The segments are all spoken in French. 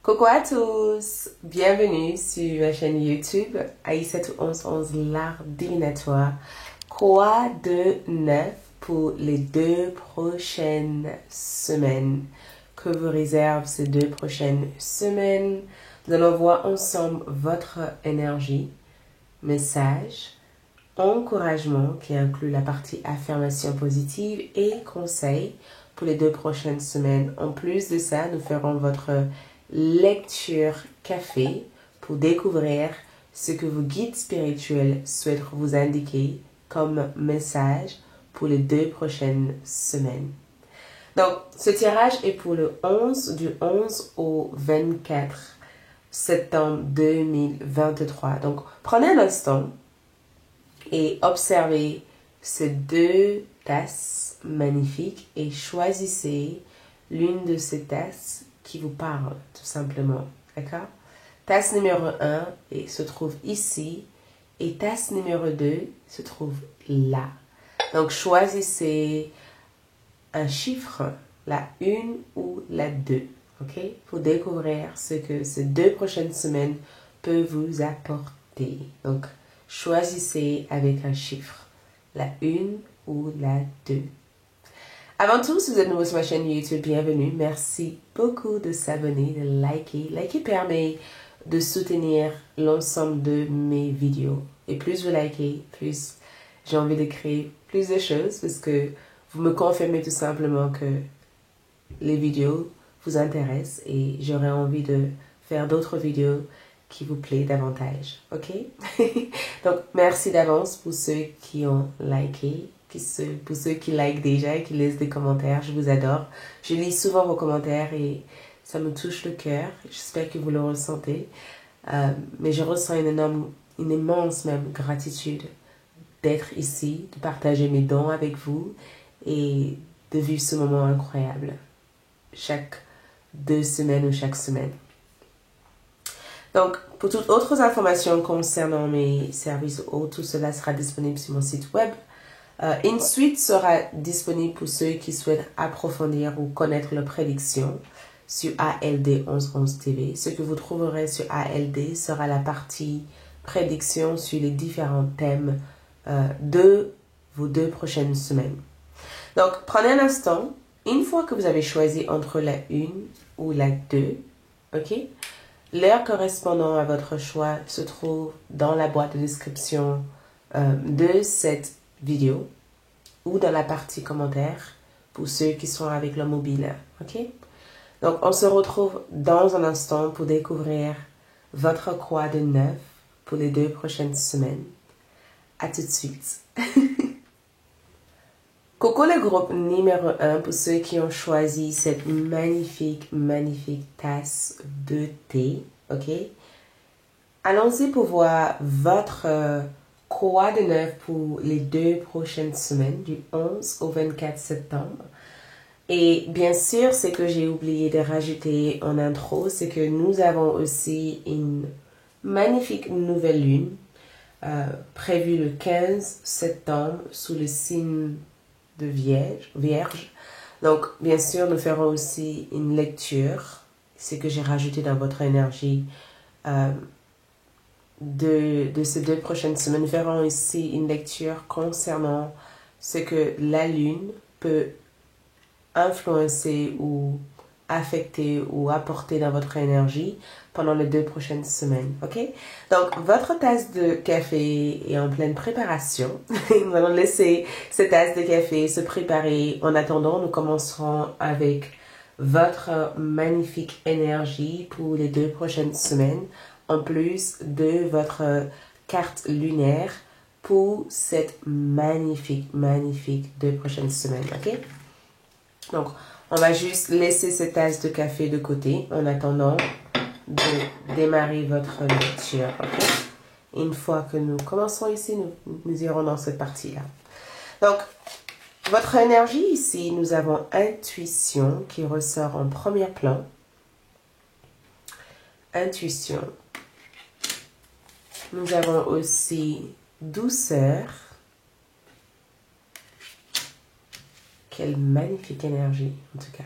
Coucou à tous, bienvenue sur ma chaîne YouTube Aïssatou1111 l'art divinatoire. Quoi de neuf pour les 2 prochaines semaines? Que vous réserve ces 2 prochaines semaines? Nous allons voir ensemble votre énergie, message, encouragement qui inclut la partie affirmation positive et conseils pour les 2 prochaines semaines. En plus de ça, nous ferons votre lecture café pour découvrir ce que vos guides spirituels souhaitent vous indiquer comme message pour les 2 prochaines semaines. Donc, ce tirage est pour du 11 au 24 septembre 2023. Donc, prenez un instant et observez ces 2 tasses magnifiques et choisissez l'une de ces tasses qui vous parle, tout simplement. D'accord? Tasse numéro 1 se trouve ici et tasse numéro 2 se trouve là. Donc, choisissez un chiffre, la 1 ou la 2, ok? Pour découvrir ce que ces 2 prochaines semaines peuvent vous apporter. Donc, choisissez avec un chiffre, la 1 ou la 2. Avant tout, si vous êtes nouveau sur ma chaîne YouTube, bienvenue. Merci beaucoup de s'abonner, de liker. Liker permet de soutenir l'ensemble de mes vidéos. Et plus vous likez, plus j'ai envie de créer plus de choses parce que vous me confirmez tout simplement que les vidéos vous intéressent et j'aurais envie de faire d'autres vidéos qui vous plaisent davantage. Ok? Donc, merci d'avance pour ceux qui ont liké. Pour ceux qui like déjà et qui laissent des commentaires, je vous adore. Je lis souvent vos commentaires et ça me touche le cœur. J'espère que vous le ressentez. Mais je ressens une immense même gratitude d'être ici, de partager mes dons avec vous et de vivre ce moment incroyable chaque 2 semaines ou chaque semaine. Donc, pour toutes autres informations concernant mes services ou tout cela sera disponible sur mon site web. Une suite sera disponible pour ceux qui souhaitent approfondir ou connaître leurs prédictions sur ALD 1111 TV. Ce que vous trouverez sur ALD sera la partie prédiction sur les différents thèmes de vos 2 prochaines semaines. Donc, prenez un instant. Une fois que vous avez choisi entre la 1 ou la 2, ok? L'heure correspondant à votre choix se trouve dans la boîte de description de cette vidéo ou dans la partie commentaires pour ceux qui sont avec le mobile. Ok? Donc, on se retrouve dans un instant pour découvrir votre quoi de neuf pour les 2 prochaines semaines. À tout de suite. Coucou le groupe numéro 1 pour ceux qui ont choisi cette magnifique tasse de thé. Ok? Allons-y pour voir votre quoi de neuf pour les 2 prochaines semaines, du 11 au 24 septembre. Et bien sûr, ce que j'ai oublié de rajouter en intro, c'est que nous avons aussi une magnifique nouvelle lune prévue le 15 septembre sous le signe de Vierge. Donc, bien sûr, nous ferons aussi une lecture, ce que j'ai rajouté dans votre énergie de ces 2 prochaines semaines. Nous verrons ici une lecture concernant ce que la lune peut influencer ou affecter ou apporter dans votre énergie pendant les 2 prochaines semaines. Ok? Donc, votre tasse de café est en pleine préparation. Nous allons laisser cette tasse de café se préparer. En attendant, nous commencerons avec votre magnifique énergie pour les 2 prochaines semaines, en plus de votre carte lunaire pour cette magnifique 2 prochaines semaines. Ok? Donc, on va juste laisser cette tasse de café de côté en attendant de démarrer votre lecture. Okay? Une fois que nous commençons ici, nous irons dans cette partie-là. Donc, votre énergie ici, nous avons intuition qui ressort en premier plan. Intuition. Nous avons aussi douceur. Quelle magnifique énergie, en tout cas.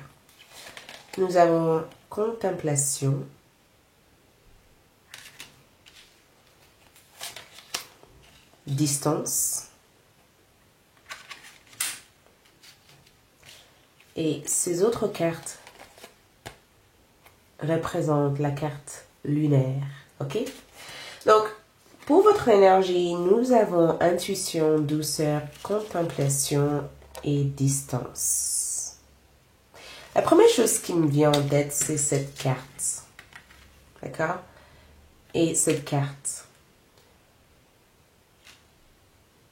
Nous avons contemplation. distance. Et ces autres cartes représentent la carte lunaire. Ok? Donc, pour votre énergie, nous avons intuition, douceur, contemplation et distance. La première chose qui me vient en tête, c'est cette carte. D'accord? Et cette carte.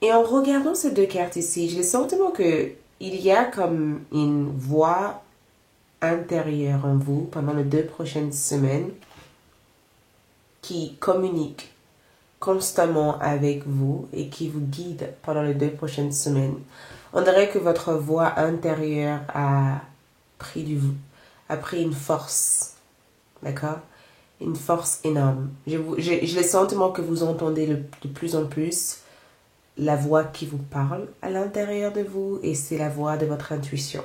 Et en regardant ces deux cartes ici, j'ai le sentiment que il y a comme une voix intérieure en vous pendant les 2 prochaines semaines qui communique constamment avec vous et qui vous guide pendant les 2 prochaines semaines. On dirait que votre voix intérieure a pris une force, d'accord? Une force énorme. J'ai le sentiment que vous entendez de plus en plus la voix qui vous parle à l'intérieur de vous et c'est la voix de votre intuition,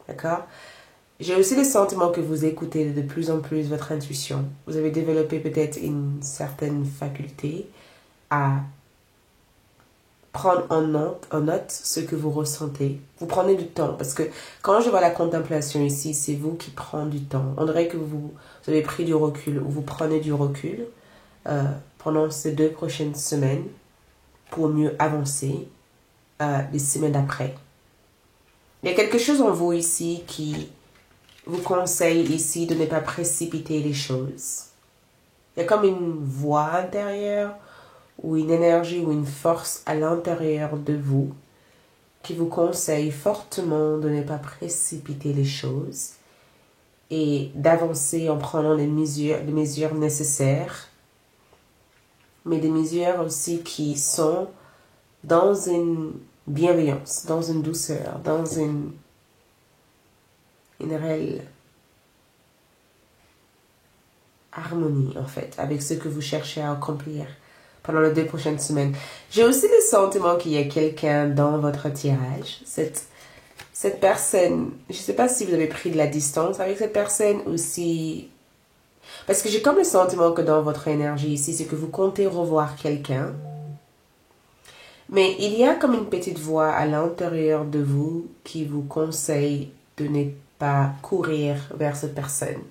d'accord? J'ai aussi le sentiment que vous écoutez de plus en plus votre intuition. Vous avez développé peut-être une certaine faculté à prendre en note ce que vous ressentez. Vous prenez du temps parce que quand je vois la contemplation ici, c'est vous qui prenez du temps. On dirait que vous avez pris du recul ou vous prenez du recul pendant ces 2 prochaines semaines pour mieux avancer les semaines d'après. Il y a quelque chose en vous ici qui vous conseille ici de ne pas précipiter les choses. Il y a comme une voix intérieure ou une énergie ou une force à l'intérieur de vous qui vous conseille fortement de ne pas précipiter les choses et d'avancer en prenant les mesures nécessaires, mais des mesures aussi qui sont dans une bienveillance, dans une douceur, dans une réelle harmonie en fait avec ce que vous cherchez à accomplir pendant les 2 prochaines semaines. J'ai aussi le sentiment qu'il y a quelqu'un dans votre tirage. Cette personne, je ne sais pas si vous avez pris de la distance avec cette personne ou si... Parce que j'ai comme le sentiment que dans votre énergie ici, c'est que vous comptez revoir quelqu'un. Mais il y a comme une petite voix à l'intérieur de vous qui vous conseille de ne pas courir vers cette personne.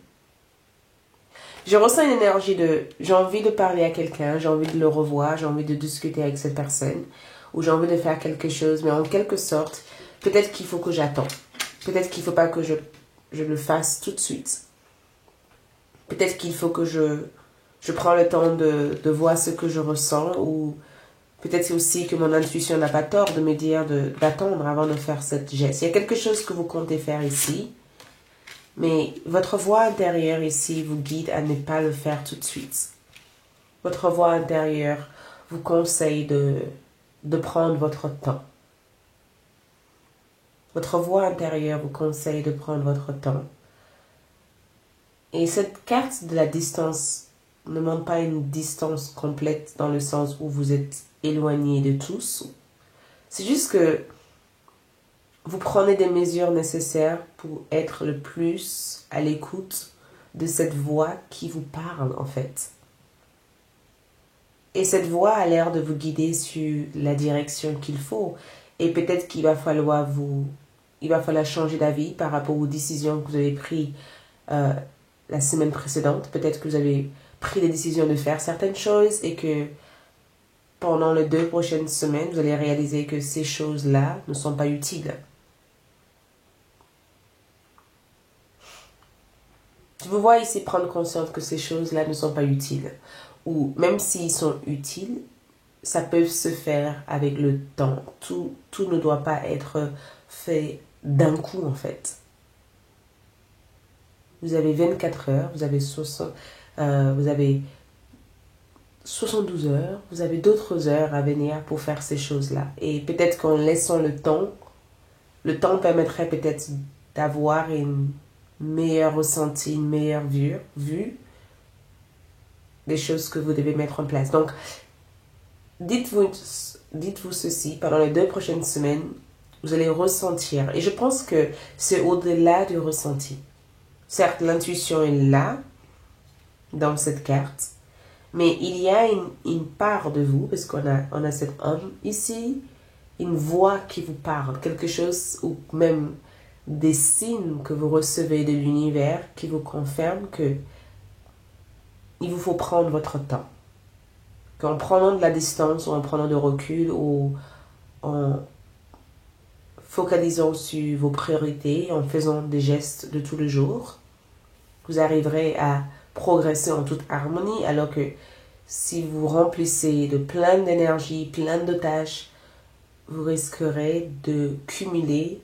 Je ressens une énergie de j'ai envie de parler à quelqu'un, j'ai envie de le revoir, j'ai envie de discuter avec cette personne, ou j'ai envie de faire quelque chose, mais en quelque sorte, peut-être qu'il faut que j'attende. Peut-être qu'il ne faut pas que je le fasse tout de suite. Peut-être qu'il faut que je prends le temps de voir ce que je ressens, ou peut-être aussi que mon intuition n'a pas tort de me dire d'attendre avant de faire cette geste. Il y a quelque chose que vous comptez faire ici. Mais votre voix intérieure ici vous guide à ne pas le faire tout de suite. Votre voix intérieure vous conseille de prendre votre temps. Votre voix intérieure vous conseille de prendre votre temps. Et cette carte de la distance ne montre pas une distance complète dans le sens où vous êtes éloigné de tous. C'est juste que vous prenez des mesures nécessaires pour être le plus à l'écoute de cette voix qui vous parle en fait. Et cette voix a l'air de vous guider sur la direction qu'il faut. Et peut-être qu'il va falloir changer d'avis par rapport aux décisions que vous avez prises la semaine précédente. Peut-être que vous avez pris la décision de faire certaines choses et que pendant les 2 prochaines semaines, vous allez réaliser que ces choses-là ne sont pas utiles. Je vous vois ici prendre conscience que ces choses-là ne sont pas utiles. Ou même s'ils sont utiles, ça peut se faire avec le temps. Tout ne doit pas être fait d'un coup en fait. Vous avez 24 heures, vous avez 72 heures, vous avez d'autres heures à venir pour faire ces choses-là. Et peut-être qu'en laissant le temps permettrait peut-être d'avoir une meilleur ressenti, une meilleure vue des choses que vous devez mettre en place. Donc, dites-vous ceci, pendant les 2 prochaines semaines, vous allez ressentir. Et je pense que c'est au-delà du ressenti. Certes, l'intuition est là, dans cette carte, Mais il y a une part de vous, parce on a cet homme ici, une voix qui vous parle, quelque chose, ou même des signes que vous recevez de l'univers qui vous confirment que il vous faut prendre votre temps. Qu'en prenant de la distance, ou en prenant de recul, ou en focalisant sur vos priorités, en faisant des gestes de tous les jours, vous arriverez à progresser en toute harmonie, alors que si vous remplissez de plein d'énergie, plein de tâches, vous risquerez de cumuler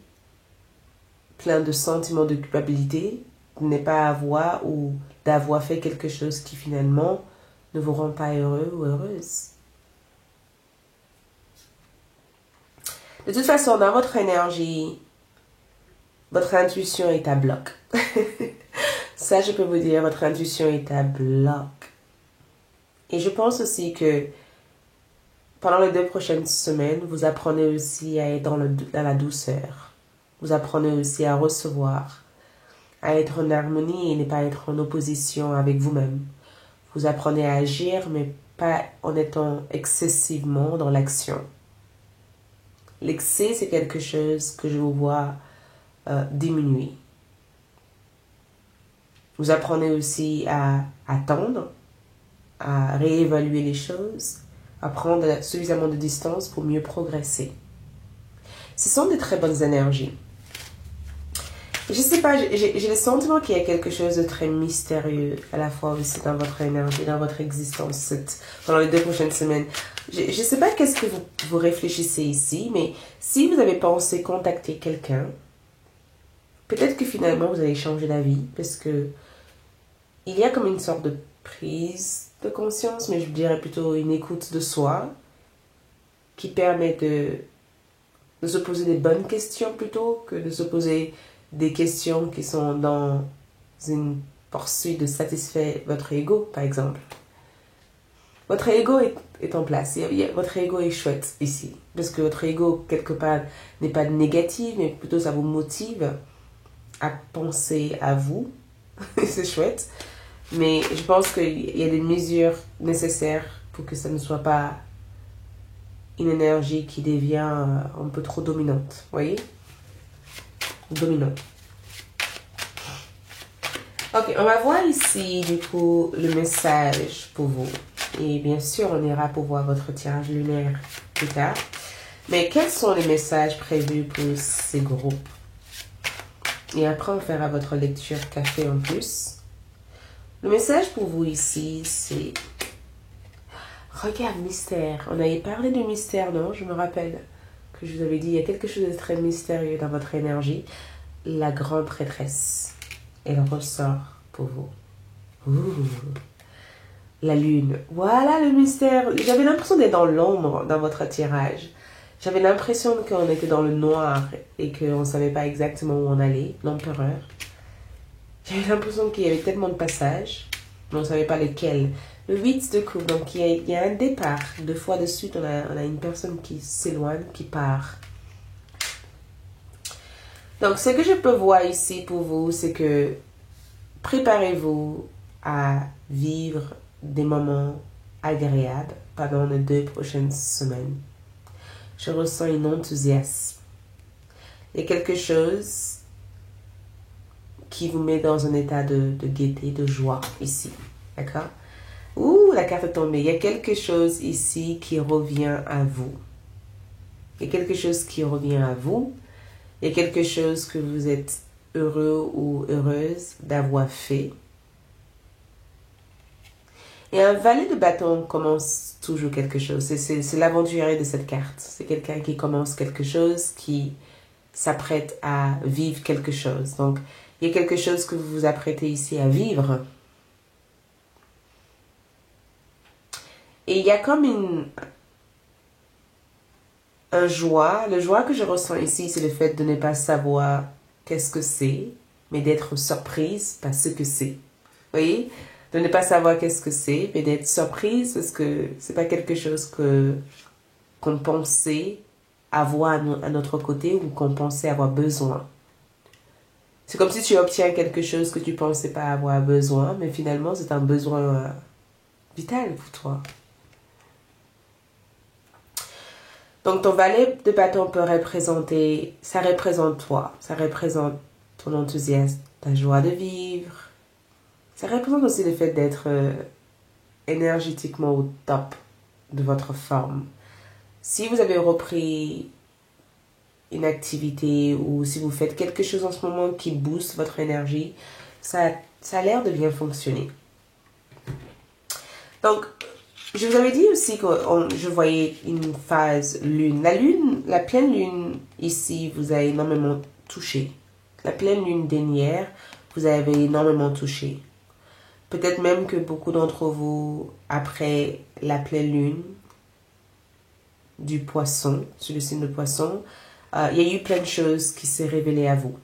plein de sentiments de culpabilité, de ne pas avoir ou d'avoir fait quelque chose qui finalement ne vous rend pas heureux ou heureuse. De toute façon, dans votre énergie, votre intuition est à bloc. Ça, je peux vous dire, votre intuition est à bloc. Et je pense aussi que pendant les 2 prochaines semaines, vous apprenez aussi à être dans la douceur. Vous apprenez aussi à recevoir, à être en harmonie et ne pas être en opposition avec vous-même. Vous apprenez à agir, mais pas en étant excessivement dans l'action. L'excès, c'est quelque chose que je vous vois diminuer. Vous apprenez aussi à attendre, à réévaluer les choses, à prendre suffisamment de distance pour mieux progresser. Ce sont de très bonnes énergies. Je sais pas, j'ai le sentiment qu'il y a quelque chose de très mystérieux à la fois aussi dans votre énergie, dans votre existence pendant les 2 prochaines semaines. Je sais pas qu'est-ce que vous réfléchissez ici, mais si vous avez pensé contacter quelqu'un, peut-être que finalement vous allez changer d'avis, parce que il y a comme une sorte de prise de conscience, mais je dirais plutôt une écoute de soi, qui permet de se poser des bonnes questions plutôt que de se poser des questions qui sont dans une poursuite de satisfaire votre ego, par exemple. Votre ego est en place. Votre ego est chouette ici. Parce que votre ego, quelque part, n'est pas négatif, mais plutôt ça vous motive à penser à vous. C'est chouette. Mais je pense qu'il y a des mesures nécessaires pour que ça ne soit pas une énergie qui devient un peu trop dominante. Vous voyez? Dominant. Ok, on va voir ici du coup le message pour vous. Et bien sûr, on ira pour voir votre tirage lunaire plus tard. Mais quels sont les messages prévus pour ces groupes? Et après, on fera votre lecture café en plus. Le message pour vous ici, c'est... Regarde, mystère. On avait parlé de mystère, non? Je me rappelle que je vous avais dit, il y a quelque chose de très mystérieux dans votre énergie. La grande prêtresse. Elle ressort pour vous. Ouh. La lune. Voilà le mystère. J'avais l'impression d'être dans l'ombre dans votre tirage. J'avais l'impression qu'on était dans le noir et qu'on ne savait pas exactement où on allait. L'empereur. J'avais l'impression qu'il y avait tellement de passages, mais on ne savait pas lesquels. Le 8 de coupe, donc il y a un départ. 2 fois de suite, on a une personne qui s'éloigne, qui part. Donc, ce que je peux voir ici pour vous, c'est que préparez-vous à vivre des moments agréables pendant les 2 prochaines semaines. Je ressens un enthousiasme. Il y a quelque chose qui vous met dans un état de gaieté, de joie ici. D'accord? Ouh, la carte est tombée. Il y a quelque chose ici qui revient à vous. Il y a quelque chose qui revient à vous. Il y a quelque chose que vous êtes heureux ou heureuse d'avoir fait. Et un valet de bâton commence toujours quelque chose. C'est l'aventurier de cette carte. C'est quelqu'un qui commence quelque chose, qui s'apprête à vivre quelque chose. Donc, il y a quelque chose que vous vous apprêtez ici à vivre. Et il y a comme un joie. Le joie que je ressens ici, c'est le fait de ne pas savoir qu'est-ce que c'est, mais d'être surprise par ce que c'est. Vous voyez? De ne pas savoir qu'est-ce que c'est, mais d'être surprise parce que c'est pas quelque chose qu'on pensait avoir à notre côté ou qu'on pensait avoir besoin. C'est comme si tu obtiens quelque chose que tu pensais pas avoir besoin, mais finalement c'est un besoin vital pour toi. Donc ton valet de bâton peut représenter, ça représente toi, ça représente ton enthousiasme, ta joie de vivre. Ça représente aussi le fait d'être énergétiquement au top de votre forme. Si vous avez repris une activité ou si vous faites quelque chose en ce moment qui booste votre énergie, ça a l'air de bien fonctionner. Donc, je vous avais dit aussi que je voyais une phase lune. La pleine lune ici vous a énormément touché. La pleine lune dernière vous avez énormément touché. Peut-être même que beaucoup d'entre vous, après la pleine lune du poisson, sur le signe de poisson, il y a eu plein de choses qui s'est révélées à vous.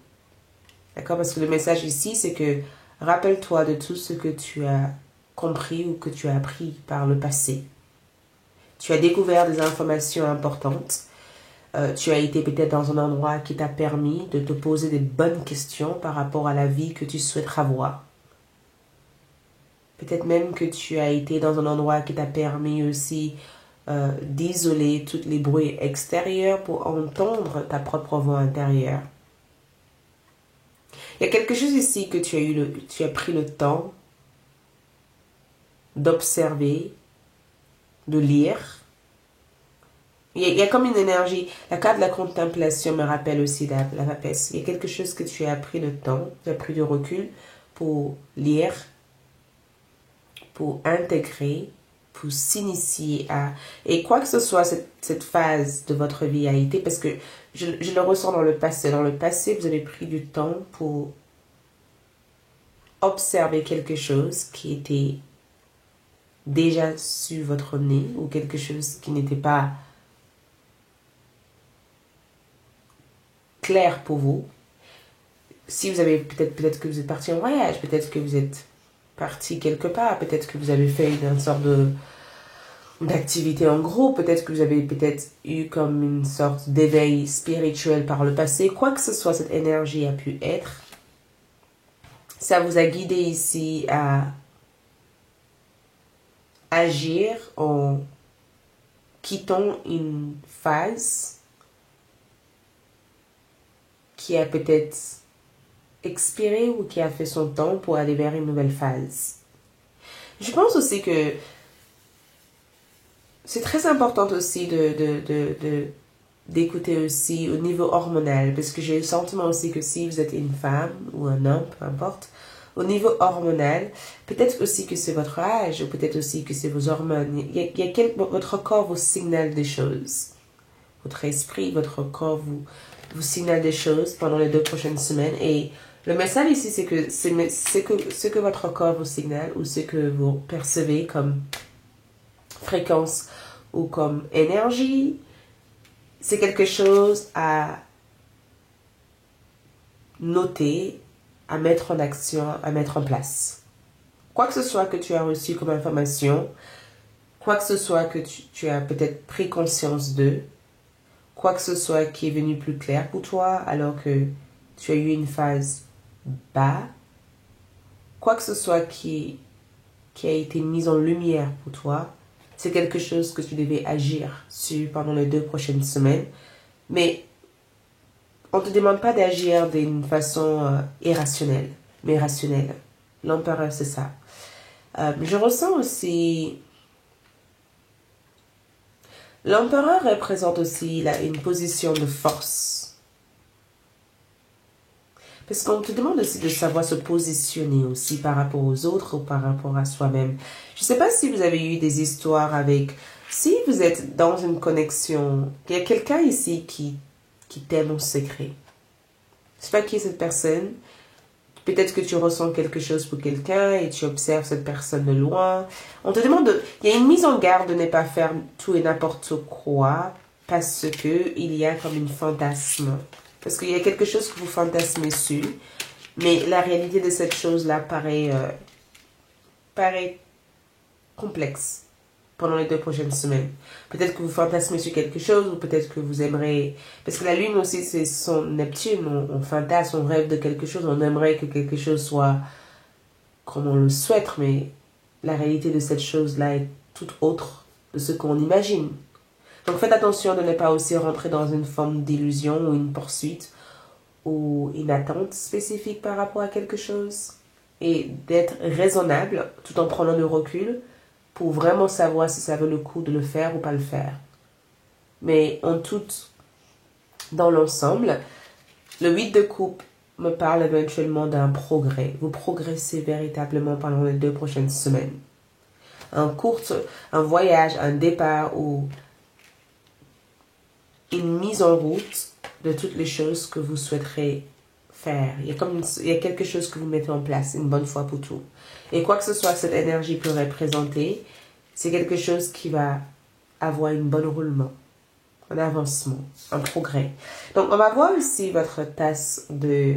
D'accord? Parce que le message ici, c'est que rappelle-toi de tout ce que tu as compris ou que tu as appris par le passé. Tu as découvert des informations importantes. Tu as été peut-être dans un endroit qui t'a permis de te poser des bonnes questions par rapport à la vie que tu souhaiteras avoir. Peut-être même que tu as été dans un endroit qui t'a permis aussi d'isoler tous les bruits extérieurs pour entendre ta propre voix intérieure. Il y a quelque chose ici que tu as pris le temps d'observer, de lire. Il y a comme une énergie. La carte de la contemplation me rappelle aussi la papesse. Il y a quelque chose que tu as pris le temps, tu as pris du recul pour lire, pour intégrer, pour s'initier à... Et quoi que ce soit cette phase de votre vie a été, parce que je le ressens dans le passé. Dans le passé, vous avez pris du temps pour observer quelque chose qui était déjà sur votre nez ou quelque chose qui n'était pas clair pour vous. Si vous avez peut-être que vous êtes parti en voyage, peut-être que vous êtes parti quelque part, peut-être que vous avez fait une sorte d'activité en groupe, peut-être que vous avez peut-être eu comme une sorte d'éveil spirituel par le passé. Quoi que ce soit, cette énergie a pu être, ça vous a guidé ici à agir en quittant une phase qui a peut-être expiré ou qui a fait son temps pour aller vers une nouvelle phase. Je pense aussi que c'est très important aussi d'écouter aussi au niveau hormonal, parce que j'ai le sentiment aussi que si vous êtes une femme ou un homme, peu importe, au niveau hormonal, peut-être aussi que c'est votre âge, ou peut-être aussi que c'est vos hormones. Votre corps vous signale des choses. Votre esprit, votre corps vous signale des choses pendant les 2 prochaines semaines. Et le message ici, c'est que ce que votre corps vous signale ou ce que vous percevez comme fréquence ou comme énergie, c'est quelque chose à noter, à mettre en action, à mettre en place. Quoi que ce soit que tu as reçu comme information, quoi que ce soit que tu as peut-être pris conscience de, quoi que ce soit qui est venu plus clair pour toi alors que tu as eu une phase bas, quoi que ce soit qui a été mis en lumière pour toi, c'est quelque chose que tu devais agir sur pendant les 2 prochaines semaines. Mais on ne te demande pas d'agir d'une façon irrationnelle, mais rationnelle. L'empereur, c'est ça. Je ressens aussi... L'empereur représente aussi une position de force. Parce qu'on te demande aussi de savoir se positionner aussi par rapport aux autres ou par rapport à soi-même. Je ne sais pas si vous avez eu des histoires avec... Si vous êtes dans une connexion, il y a quelqu'un ici qui t'aime en secret. Je ne sais pas qui est cette personne. Peut-être que tu ressens quelque chose pour quelqu'un et tu observes cette personne de loin. On te demande il y a une mise en garde de ne pas faire tout et n'importe quoi parce que il y a comme une fantasme. Parce qu'il y a quelque chose que vous fantasmez sur, mais la réalité de cette chose-là paraît complexe pendant les 2 prochaines semaines. Peut-être que vous fantasmez sur quelque chose ou peut-être que vous aimerez... Parce que la lune aussi, c'est son Neptune. On fantasme, on rêve de quelque chose. On aimerait que quelque chose soit comme on le souhaite, mais la réalité de cette chose-là est tout autre de ce qu'on imagine. Donc faites attention de ne pas aussi rentrer dans une forme d'illusion ou une poursuite ou une attente spécifique par rapport à quelque chose et d'être raisonnable tout en prenant du recul pour vraiment savoir si ça vaut le coup de le faire ou pas le faire. Mais en tout, dans l'ensemble, le 8 de coupe me parle éventuellement d'un progrès. Vous progressez véritablement pendant les 2 prochaines semaines. Un voyage, un départ ou une mise en route de toutes les choses que vous souhaiterez faire. Il y a quelque chose que vous mettez en place une bonne fois pour tout. Et quoi que ce soit que cette énergie peut représenter, c'est quelque chose qui va avoir une bonne roulement, un avancement, un progrès. Donc, on va voir aussi votre tasse de...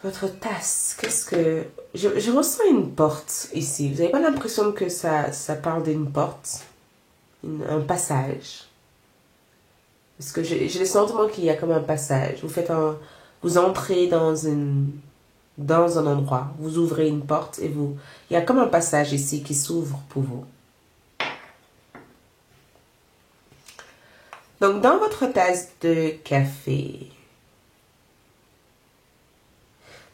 Votre tasse, qu'est-ce que... Je ressens une porte ici. Vous n'avez pas l'impression que ça parle d'une porte? Un passage? Parce que j'ai le sentiment qu'il y a comme un passage. Vous entrez dans un endroit. Vous ouvrez une porte et il y a comme un passage ici qui s'ouvre pour vous. Donc, dans votre tasse de café,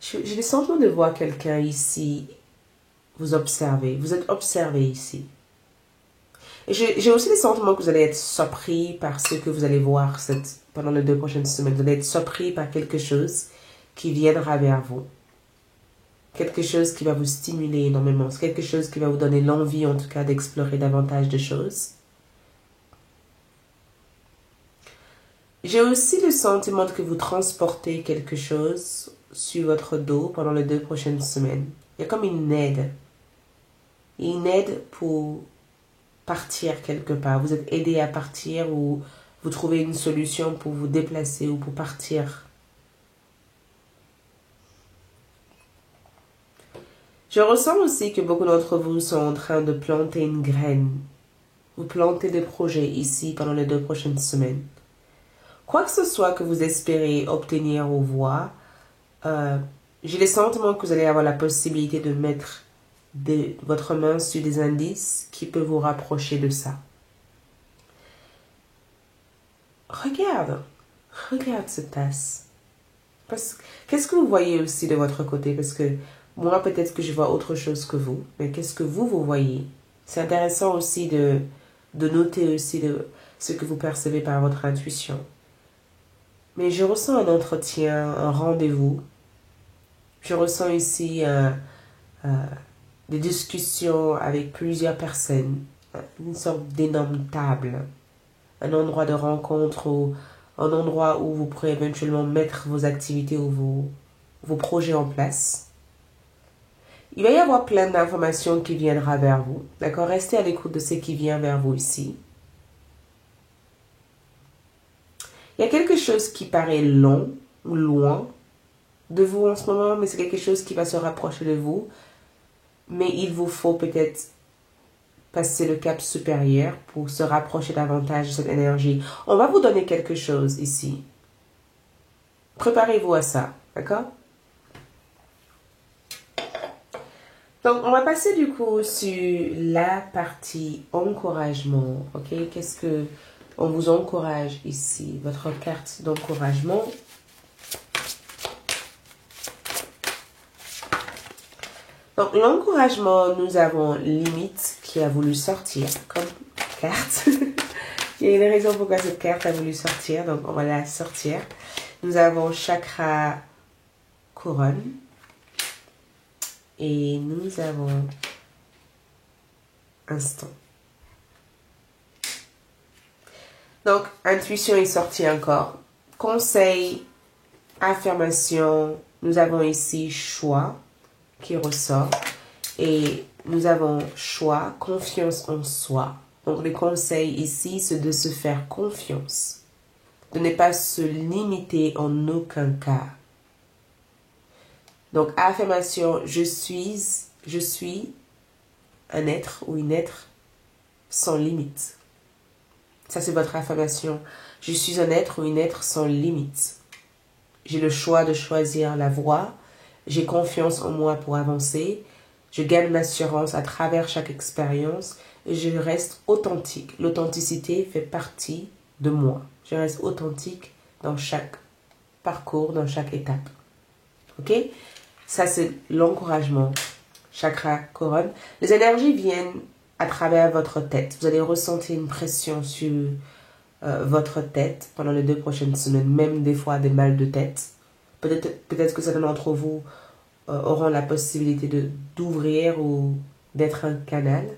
j'ai le sentiment de voir quelqu'un ici vous observer. Vous êtes observé ici. Et j'ai aussi le sentiment que vous allez être surpris par ce que vous allez voir pendant les 2 prochaines semaines. Vous allez être surpris par quelque chose qui viendra vers vous. Quelque chose qui va vous stimuler énormément. C'est quelque chose qui va vous donner l'envie, en tout cas, d'explorer davantage de choses. J'ai aussi le sentiment que vous transportez quelque chose sur votre dos pendant les 2 prochaines semaines. Il y a comme une aide. Une aide pour partir quelque part. Vous êtes aidé à partir ou vous trouvez une solution pour vous déplacer ou pour partir. Je ressens aussi que beaucoup d'entre vous sont en train de planter une graine. Vous plantez des projets ici pendant les 2 prochaines semaines. Quoi que ce soit que vous espérez obtenir ou voir, j'ai le sentiment que vous allez avoir la possibilité de mettre votre main sur des indices qui peuvent vous rapprocher de ça. Regarde cette tasse. Qu'est-ce que vous voyez aussi de votre côté? Parce que moi, peut-être que je vois autre chose que vous, mais qu'est-ce que vous voyez? C'est intéressant aussi de noter aussi ce que vous percevez par votre intuition. Mais je ressens un entretien, un rendez-vous. Je ressens ici des discussions avec plusieurs personnes, une sorte d'énorme table, un endroit de rencontre ou un endroit où vous pourrez éventuellement mettre vos activités ou vos projets en place. Il va y avoir plein d'informations qui viendront vers vous. D'accord? Restez à l'écoute de ce qui vient vers vous ici. Il y a quelque chose qui paraît long ou loin de vous en ce moment, mais c'est quelque chose qui va se rapprocher de vous. Mais il vous faut peut-être passer le cap supérieur pour se rapprocher davantage de cette énergie. On va vous donner quelque chose ici. Préparez-vous à ça, d'accord? Donc, on va passer du coup sur la partie encouragement, ok? Qu'est-ce que on vous encourage ici? Votre carte d'encouragement. Donc, l'encouragement, nous avons limite qui a voulu sortir comme carte. Il y a une raison pourquoi cette carte a voulu sortir, donc on va la sortir. Nous avons chakra couronne. Et nous avons instant. Donc, intuition est sortie encore. Conseil, affirmation. Nous avons ici choix qui ressort. Et nous avons choix, confiance en soi. Donc, le conseil ici, c'est de se faire confiance. De ne pas se limiter en aucun cas. Donc, affirmation, je suis un être ou une être sans limite. Ça, c'est votre affirmation. Je suis un être ou une être sans limite. J'ai le choix de choisir la voie. J'ai confiance en moi pour avancer. Je gagne l'assurance à travers chaque expérience et je reste authentique. L'authenticité fait partie de moi. Je reste authentique dans chaque parcours, dans chaque étape. Ok? Ça, c'est l'encouragement. Chakra couronne. Les énergies viennent à travers votre tête. Vous allez ressentir une pression sur votre tête pendant les 2 prochaines semaines, même des fois des mal de tête. Peut-être que certains d'entre vous auront la possibilité d'ouvrir ou d'être un canal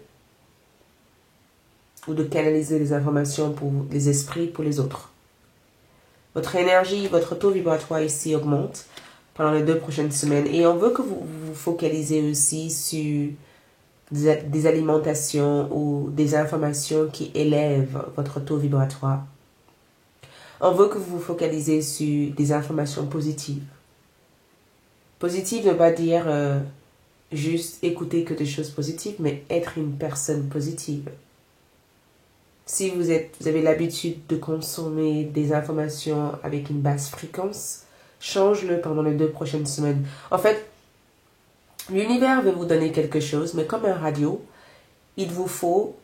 ou de canaliser les informations pour les esprits, pour les autres. Votre énergie, votre taux vibratoire ici augmente pendant les 2 prochaines semaines et on veut que vous vous focalisez aussi sur des alimentations ou des informations qui élèvent votre taux vibratoire. On veut que vous vous focalisez sur des informations positives. Positive ne veut pas dire juste écouter que des choses positives, mais être une personne positive. Si vous avez l'habitude de consommer des informations avec une basse fréquence, change-le pendant les 2 prochaines semaines. En fait, l'univers veut vous donner quelque chose, mais comme un radio, il vous faut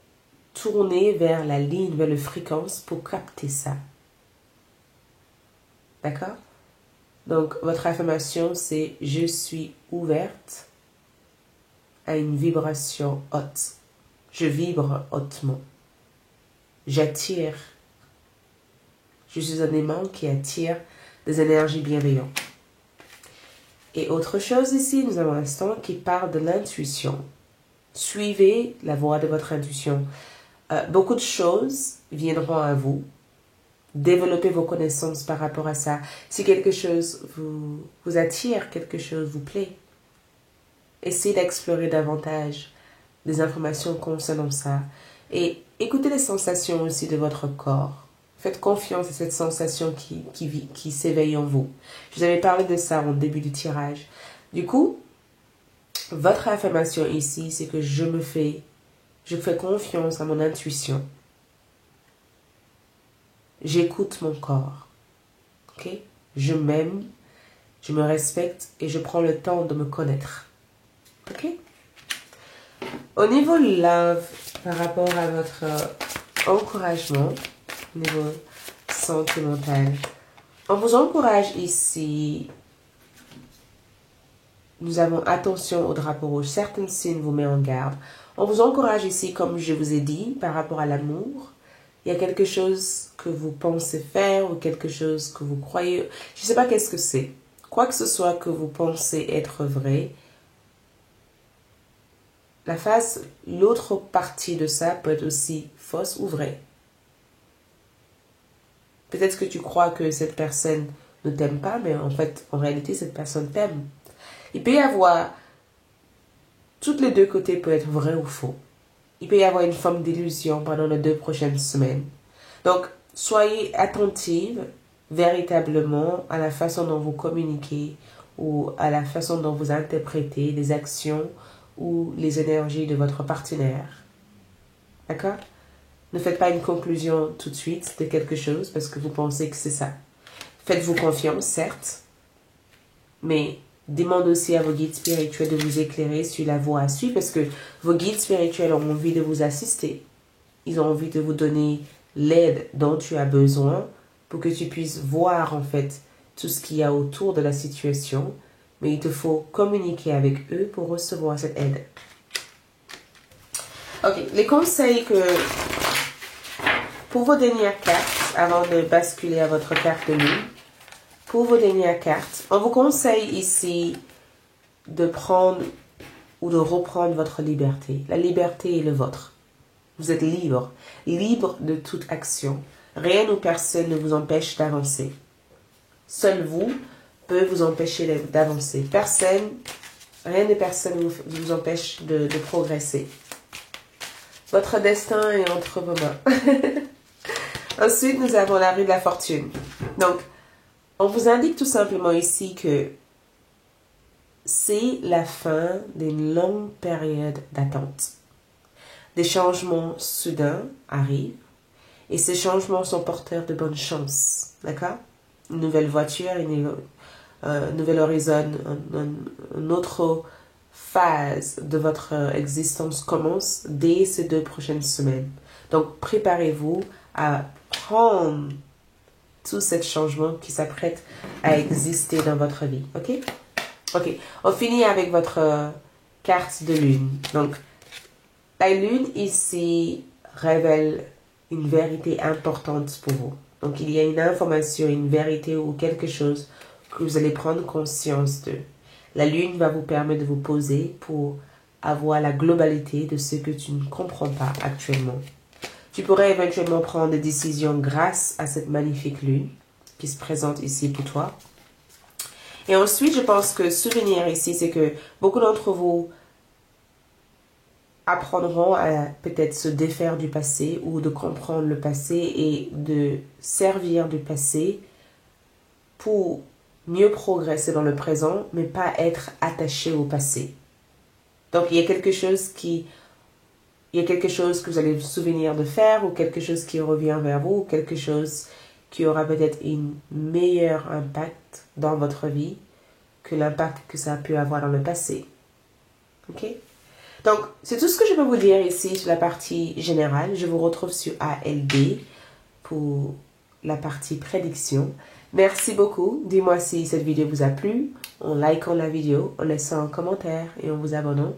tourner vers la ligne, vers la fréquence pour capter ça. D'accord? Donc, votre affirmation, c'est « Je suis ouverte à une vibration haute. Je vibre hautement. J'attire. Je suis un aimant qui attire des énergies bienveillantes. » Et autre chose ici, nous avons un instant qui parle de l'intuition. Suivez la voie de votre intuition. Beaucoup de choses viendront à vous. Développez vos connaissances par rapport à ça. Si quelque chose vous attire, quelque chose vous plaît, essayez d'explorer davantage des informations concernant ça. Et écoutez les sensations aussi de votre corps. Faites confiance à cette sensation qui s'éveille en vous. Je vous avais parlé de ça au début du tirage. Du coup, votre affirmation ici, c'est que je fais confiance à mon intuition. J'écoute mon corps. Ok? Je m'aime, je me respecte et je prends le temps de me connaître. Ok? Au niveau love, par rapport à votre encouragement, au niveau sentimental, on vous encourage ici. Nous avons attention au drapeau rouge. Certains signes vous mettent en garde. On vous encourage ici, comme je vous ai dit, par rapport à l'amour. Il y a quelque chose que vous pensez faire ou quelque chose que vous croyez. Je ne sais pas qu'est-ce que c'est. Quoi que ce soit que vous pensez être vrai, l'autre partie de ça peut être aussi fausse ou vraie. Peut-être que tu crois que cette personne ne t'aime pas, mais en fait, en réalité, cette personne t'aime. Il peut y avoir, toutes les deux côtés peuvent être vrai ou faux. Il peut y avoir une forme d'illusion pendant les 2 prochaines semaines. Donc, soyez attentive véritablement à la façon dont vous communiquez ou à la façon dont vous interprétez les actions ou les énergies de votre partenaire. D'accord? Ne faites pas une conclusion tout de suite de quelque chose parce que vous pensez que c'est ça. Faites-vous confiance, certes, mais demandez aussi à vos guides spirituels de vous éclairer sur la voie à suivre parce que vos guides spirituels ont envie de vous assister. Ils ont envie de vous donner l'aide dont tu as besoin pour que tu puisses voir en fait tout ce qu'il y a autour de la situation. Mais il te faut communiquer avec eux pour recevoir cette aide. Ok, les conseils pour vos dernières cartes, avant de basculer à votre carte de lune, pour vos dernières cartes, on vous conseille ici de prendre ou de reprendre votre liberté. La liberté est le vôtre. Vous êtes libre, libre de toute action. Rien ou personne ne vous empêche d'avancer. Seul vous peut vous empêcher d'avancer. Rien et personne ne vous empêche de progresser. Votre destin est entre vos mains. Ensuite, nous avons la rue de la fortune. Donc, on vous indique tout simplement ici que c'est la fin d'une longue période d'attente. Des changements soudains arrivent et ces changements sont porteurs de bonnes chances. D'accord? Une nouvelle voiture, nouvel horizon, une autre phase de votre existence commence dès ces 2 prochaines semaines. Donc, préparez-vous à prendre tout ce changement qui s'apprête à exister dans votre vie. OK? OK. On finit avec votre carte de lune. Donc, la lune ici révèle une vérité importante pour vous. Donc, il y a une information, une vérité ou quelque chose que vous allez prendre conscience de. La lune va vous permettre de vous poser pour avoir la globalité de ce que tu ne comprends pas actuellement. Tu pourrais éventuellement prendre des décisions grâce à cette magnifique lune qui se présente ici pour toi. Et ensuite, je pense que souvenir ici, c'est que beaucoup d'entre vous apprendront à peut-être se défaire du passé ou de comprendre le passé et de servir du passé pour mieux progresser dans le présent, mais pas être attaché au passé. Donc, il y a quelque chose que vous allez vous souvenir de faire ou quelque chose qui revient vers vous ou quelque chose qui aura peut-être un meilleur impact dans votre vie que l'impact que ça a pu avoir dans le passé. OK? Donc, c'est tout ce que je peux vous dire ici sur la partie générale. Je vous retrouve sur ALD pour la partie prédiction. Merci beaucoup. Dis-moi si cette vidéo vous a plu en likant la vidéo, en laissant un commentaire et en vous abonnant.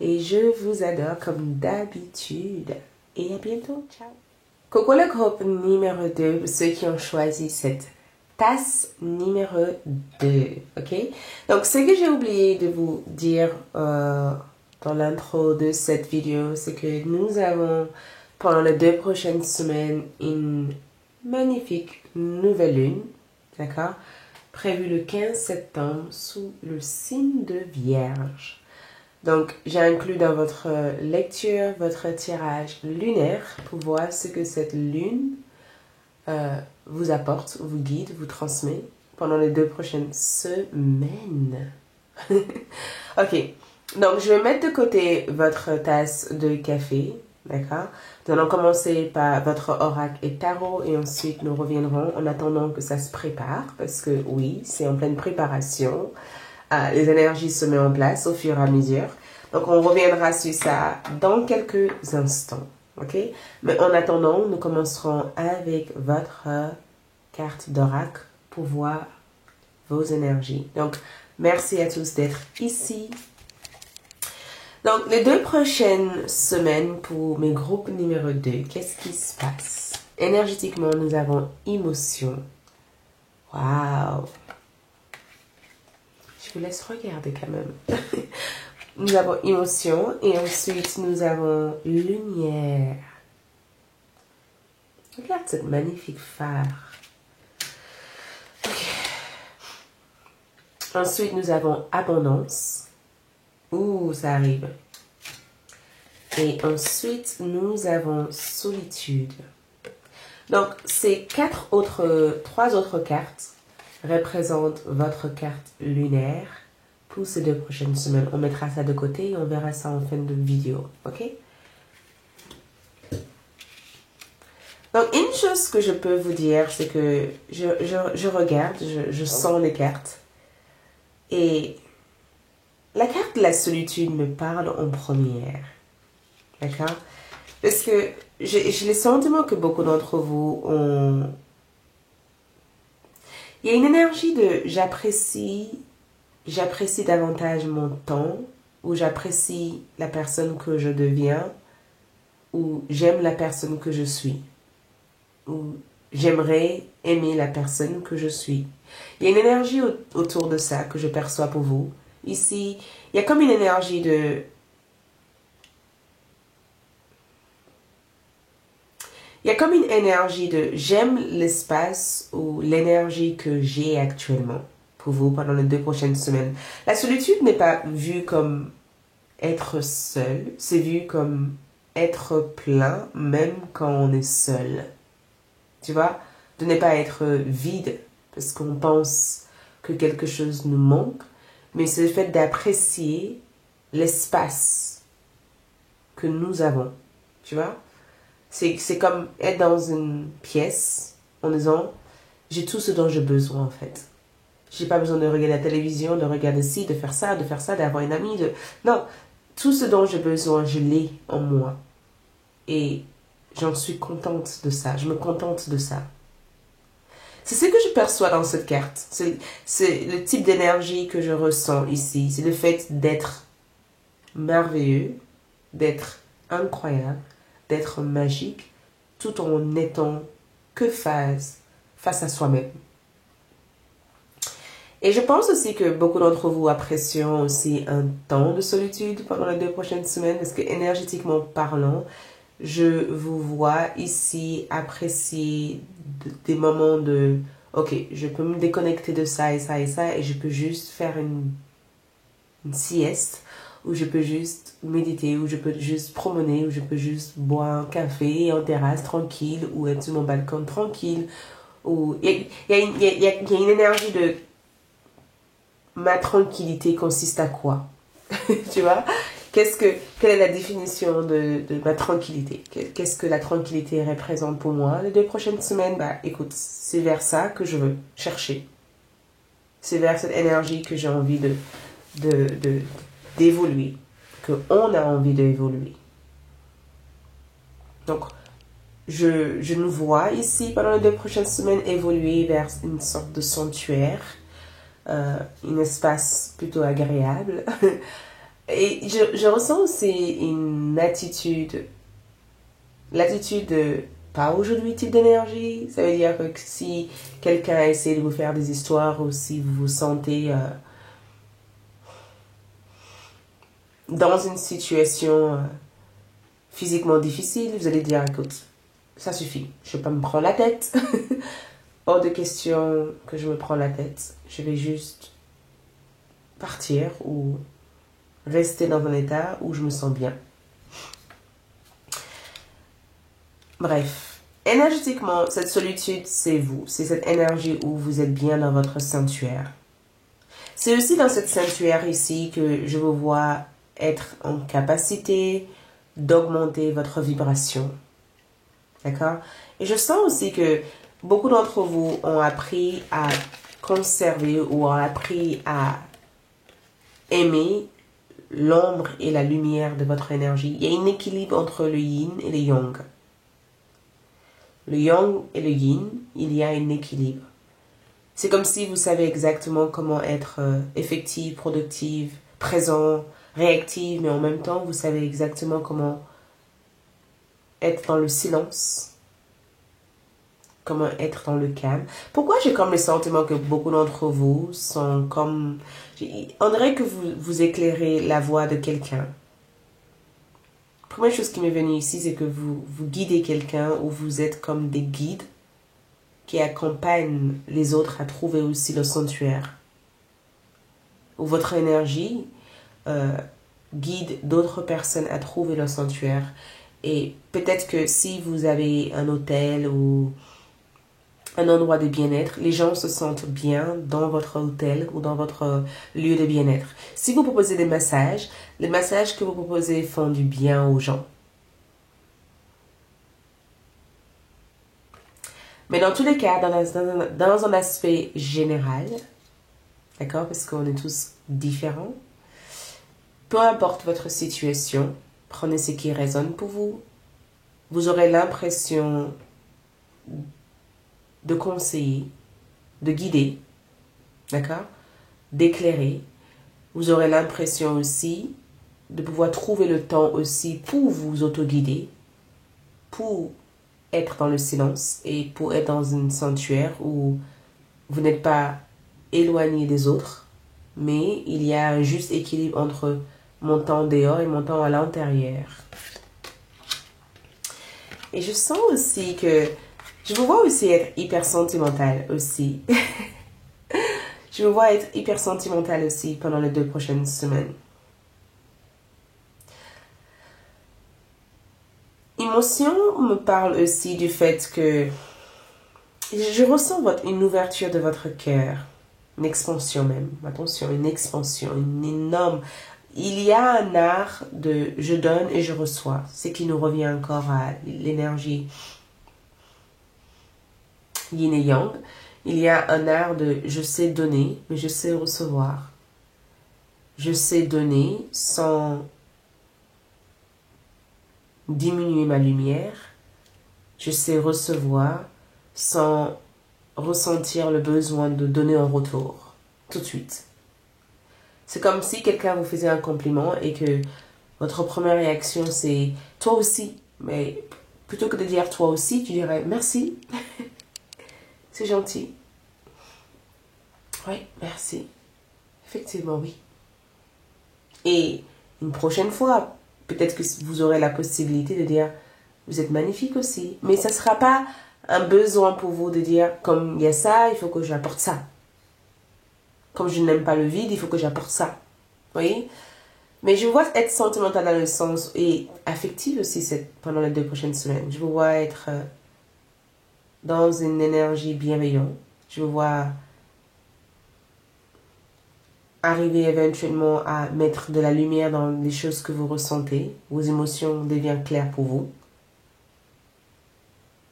Et je vous adore comme d'habitude. Et à bientôt. Ciao. Coucou le groupe numéro 2 pour ceux qui ont choisi cette tasse numéro 2. OK? Donc, ce que j'ai oublié de vous dire dans l'intro de cette vidéo, c'est que nous avons, pendant les 2 prochaines semaines, une magnifique nouvelle lune, d'accord, prévue le 15 septembre sous le signe de Vierge. Donc, j'ai inclus dans votre lecture votre tirage lunaire pour voir ce que cette lune vous apporte, vous guide, vous transmet pendant les 2 prochaines semaines. OK. Donc, je vais mettre de côté votre tasse de café, d'accord? Nous allons commencer par votre oracle et tarot et ensuite nous reviendrons en attendant que ça se prépare parce que oui, c'est en pleine préparation. Les énergies se mettent en place au fur et à mesure. Donc, on reviendra sur ça dans quelques instants, ok? Mais en attendant, nous commencerons avec votre carte d'oracle pour voir vos énergies. Donc, merci à tous d'être ici. Donc, les 2 prochaines semaines pour mes groupes numéro 2, qu'est-ce qui se passe? Énergétiquement, nous avons émotion. Waouh! Je vous laisse regarder quand même. Nous avons émotion et ensuite nous avons lumière. Regarde cette magnifique phare. Okay. Ensuite nous avons abondance. Ouh, ça arrive. Et ensuite nous avons solitude. Donc ces 3 autres cartes représentent votre carte lunaire. Pour ces 2 prochaines semaines, on mettra ça de côté et on verra ça en fin de vidéo, ok? Donc, une chose que je peux vous dire, c'est que je regarde, je sens les cartes. Et la carte de la solitude me parle en première, d'accord? Parce que j'ai le sentiment que beaucoup d'entre vous ont... Il y a une énergie de j'apprécie davantage mon temps, ou j'apprécie la personne que je deviens, ou j'aime la personne que je suis, ou j'aimerais aimer la personne que je suis. Il y a une énergie autour de ça que je perçois pour vous. Ici, il y a comme une énergie de... Il y a comme une énergie de j'aime l'espace ou l'énergie que j'ai actuellement. Pour vous pendant les 2 prochaines semaines. La solitude n'est pas vue comme être seul, c'est vu comme être plein même quand on est seul. Tu vois, de ne pas être vide parce qu'on pense que quelque chose nous manque, mais c'est le fait d'apprécier l'espace que nous avons. Tu vois, c'est comme être dans une pièce en disant j'ai tout ce dont j'ai besoin en fait. J'ai pas besoin de regarder la télévision, de regarder ci, de faire ça, d'avoir une amie. Non, tout ce dont j'ai besoin, je l'ai en moi. Et j'en suis contente de ça. Je me contente de ça. C'est ce que je perçois dans cette carte. C'est le type d'énergie que je ressens ici. C'est le fait d'être merveilleux, d'être incroyable, d'être magique, tout en n'étant que face à soi-même. Et je pense aussi que beaucoup d'entre vous apprécient aussi un temps de solitude pendant les 2 prochaines semaines, parce que énergétiquement parlant, je vous vois ici apprécier des moments de ok, je peux me déconnecter de ça et ça et ça, et je peux juste faire une sieste, ou je peux juste méditer, ou je peux juste promener, ou je peux juste boire un café en terrasse tranquille, ou être sur mon balcon tranquille. Ou il y a une énergie de ma tranquillité consiste à quoi? Tu vois? Quelle est la définition de ma tranquillité? Qu'est-ce que la tranquillité représente pour moi? Les 2 prochaines semaines, bah écoute, c'est vers ça que je veux chercher. C'est vers cette énergie que j'ai envie d'évoluer, qu'on a envie d'évoluer. Donc, je nous vois ici pendant les 2 prochaines semaines évoluer vers une sorte de sanctuaire, un espace plutôt agréable. Et je ressens aussi une attitude, l'attitude de pas aujourd'hui type d'énergie. Ça veut dire que si quelqu'un essaie de vous faire des histoires, ou si vous vous sentez dans une situation physiquement difficile, vous allez dire écoute, ça suffit, je ne vais pas me prendre la tête. Hors de question que je me prends la tête. Je vais juste partir ou rester dans un état où je me sens bien. Bref, énergétiquement, cette solitude, c'est vous. C'est cette énergie où vous êtes bien dans votre sanctuaire. C'est aussi dans cette sanctuaire ici que je vous vois être en capacité d'augmenter votre vibration. D'accord? Et je sens aussi que beaucoup d'entre vous ont appris à conserver ou ont appris à aimer l'ombre et la lumière de votre énergie. Il y a un équilibre entre le yin et le yang. Le yang et le yin, il y a un équilibre. C'est comme si vous savez exactement comment être effective, productive, présent, réactive, mais en même temps, vous savez exactement comment être dans le silence, comment être dans le calme. Pourquoi j'ai comme le sentiment que beaucoup d'entre vous sont comme... On dirait que vous éclairez la voix de quelqu'un. Première chose qui m'est venue ici, c'est que vous guidez quelqu'un, ou vous êtes comme des guides qui accompagnent les autres à trouver aussi le sanctuaire. Ou votre énergie guide d'autres personnes à trouver le sanctuaire. Et peut-être que si vous avez un hôtel ou un endroit de bien-être, les gens se sentent bien dans votre hôtel ou dans votre lieu de bien-être. Si vous proposez des massages, les massages que vous proposez font du bien aux gens. Mais dans tous les cas, dans un aspect général, d'accord, parce qu'on est tous différents, peu importe votre situation, prenez ce qui résonne pour vous. Vous aurez l'impression de conseiller, de guider, d'accord, d'éclairer. Vous aurez l'impression aussi de pouvoir trouver le temps aussi pour vous autoguider, pour être dans le silence et pour être dans un sanctuaire où vous n'êtes pas éloigné des autres, mais il y a un juste équilibre entre mon temps dehors et mon temps à l'intérieur. Et je sens aussi que je vous vois aussi être hyper sentimentale aussi. Je vous vois être hyper sentimentale aussi pendant les 2 prochaines semaines. Émotion me parle aussi du fait que je ressens une ouverture de votre cœur. Une expansion même. Attention, une expansion, une énorme... Il y a un art de je donne et je reçois. Ce qui nous revient encore à l'énergie yin et yang. il y a un art de je sais donner, mais je sais recevoir. Je sais donner sans diminuer ma lumière. Je sais recevoir sans ressentir le besoin de donner en retour, tout de suite. C'est comme si quelqu'un vous faisait un compliment et que votre première réaction c'est « toi aussi ». Mais plutôt que de dire « toi aussi », tu dirais « merci ». C'est gentil. Oui, merci. Effectivement, oui. Et une prochaine fois, peut-être que vous aurez la possibilité de dire « vous êtes magnifique aussi ». Mais ça ne sera pas un besoin pour vous de dire « comme il y a ça, il faut que j'apporte ça ». Comme je n'aime pas le vide, il faut que j'apporte ça. Vous voyez? Mais je vous vois être sentimentale dans le sens et affective aussi pendant les 2 prochaines semaines. Je vous vois être dans une énergie bienveillante. Je vous vois arriver éventuellement à mettre de la lumière dans les choses que vous ressentez. Vos émotions deviennent claires pour vous.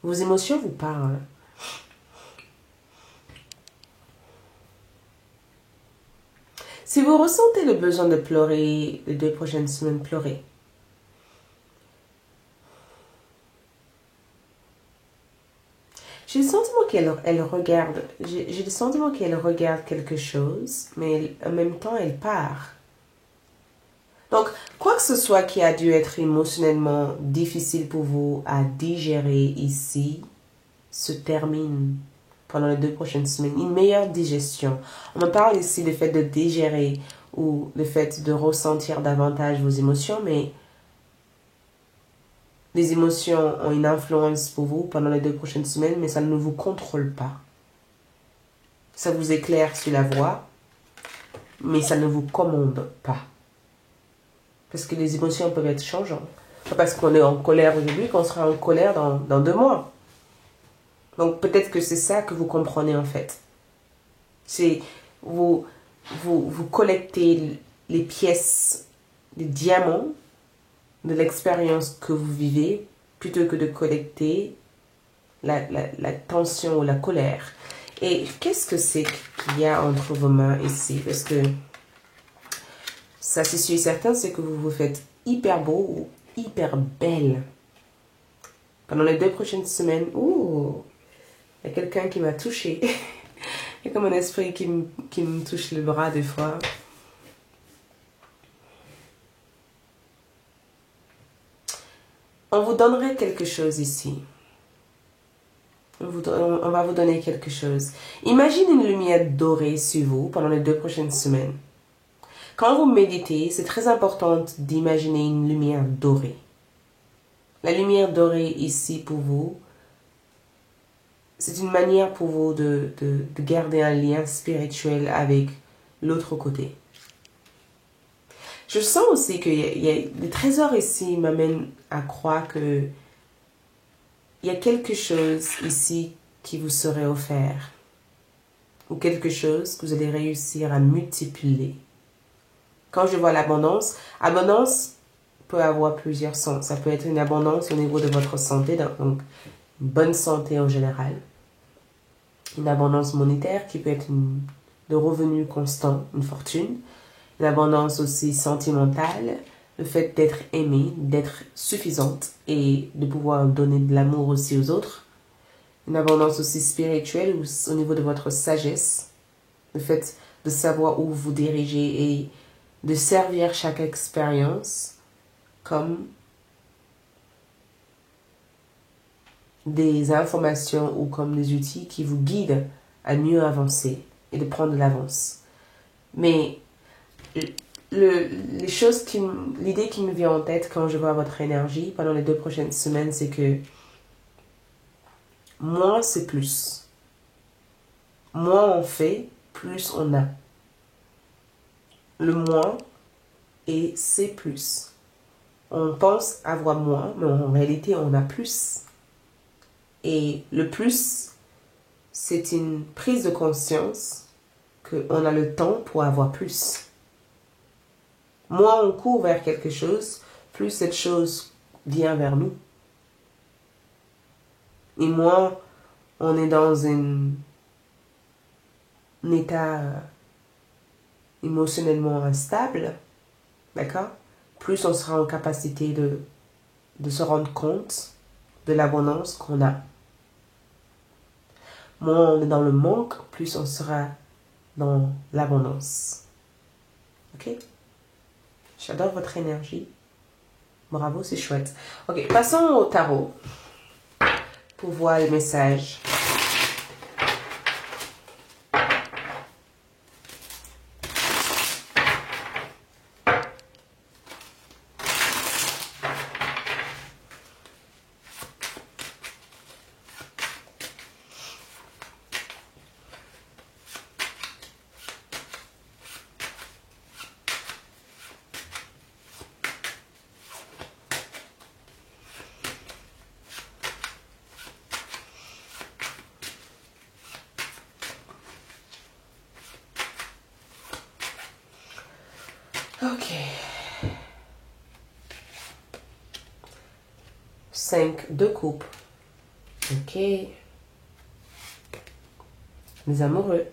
Vos émotions vous parlent. Si vous ressentez le besoin de pleurer les 2 prochaines semaines, pleurez. J'ai le sentiment qu'elle regarde. J'ai le sentiment qu'elle regarde quelque chose, mais en même temps, elle part. Donc, quoi que ce soit qui a dû être émotionnellement difficile pour vous à digérer ici, se termine pendant les 2 prochaines semaines. Une meilleure digestion. On me parle ici du fait de digérer ou le fait de ressentir davantage vos émotions, mais les émotions ont une influence pour vous pendant les 2 prochaines semaines, mais ça ne vous contrôle pas. Ça vous éclaire sur la voie, mais ça ne vous commande pas. Parce que les émotions peuvent être changeantes. Pas parce qu'on est en colère aujourd'hui qu'on sera en colère dans 2 mois. Donc peut-être que c'est ça que vous comprenez en fait. C'est vous collectez les pièces, les diamants de l'expérience que vous vivez plutôt que de collecter la tension ou la colère. Et qu'est-ce que c'est qu'il y a entre vos mains ici? Parce que ça c'est sûr et certain, c'est que vous vous faites hyper beau ou hyper belle. Pendant les 2 prochaines semaines, ouh, il y a quelqu'un qui m'a touchée. Il y a comme un esprit qui me touche le bras des fois. On vous donnerait quelque chose ici. On va vous donner quelque chose. Imagine une lumière dorée sur vous pendant les 2 prochaines semaines. Quand vous méditez, c'est très important d'imaginer une lumière dorée. La lumière dorée ici pour vous, c'est une manière pour vous de garder un lien spirituel avec l'autre côté. Je sens aussi qu'il y a des trésors ici m'amènent à croire que il y a quelque chose ici qui vous serait offert. Ou quelque chose que vous allez réussir à multiplier. Quand je vois l'abondance, abondance peut avoir plusieurs sens. Ça peut être une abondance au niveau de votre santé, donc une bonne santé en général. Une abondance monétaire qui peut être de revenus constants, une fortune. Une abondance aussi sentimentale, le fait d'être aimée, d'être suffisante et de pouvoir donner de l'amour aussi aux autres. Une abondance aussi spirituelle au niveau de votre sagesse, le fait de savoir où vous dirigez et de servir chaque expérience comme des informations ou comme des outils qui vous guident à mieux avancer et de prendre de l'avance. Mais l'idée qui me vient en tête quand je vois votre énergie pendant les 2 prochaines semaines, c'est que moins c'est plus. Moins on fait, plus on a. Le moins et c'est plus. On pense avoir moins, mais en réalité on a plus. Et le plus, c'est une prise de conscience qu'on a le temps pour avoir plus. Moins on court vers quelque chose, plus cette chose vient vers nous. Et moins on est dans une état émotionnellement instable, d'accord, plus on sera en capacité de se rendre compte de l'abondance qu'on a. Moins on est dans le manque, plus on sera dans l'abondance. Ok? J'adore votre énergie. Bravo, c'est chouette. Ok, passons au tarot pour voir le message. Ok. 5 de coupe. Ok. Les amoureux.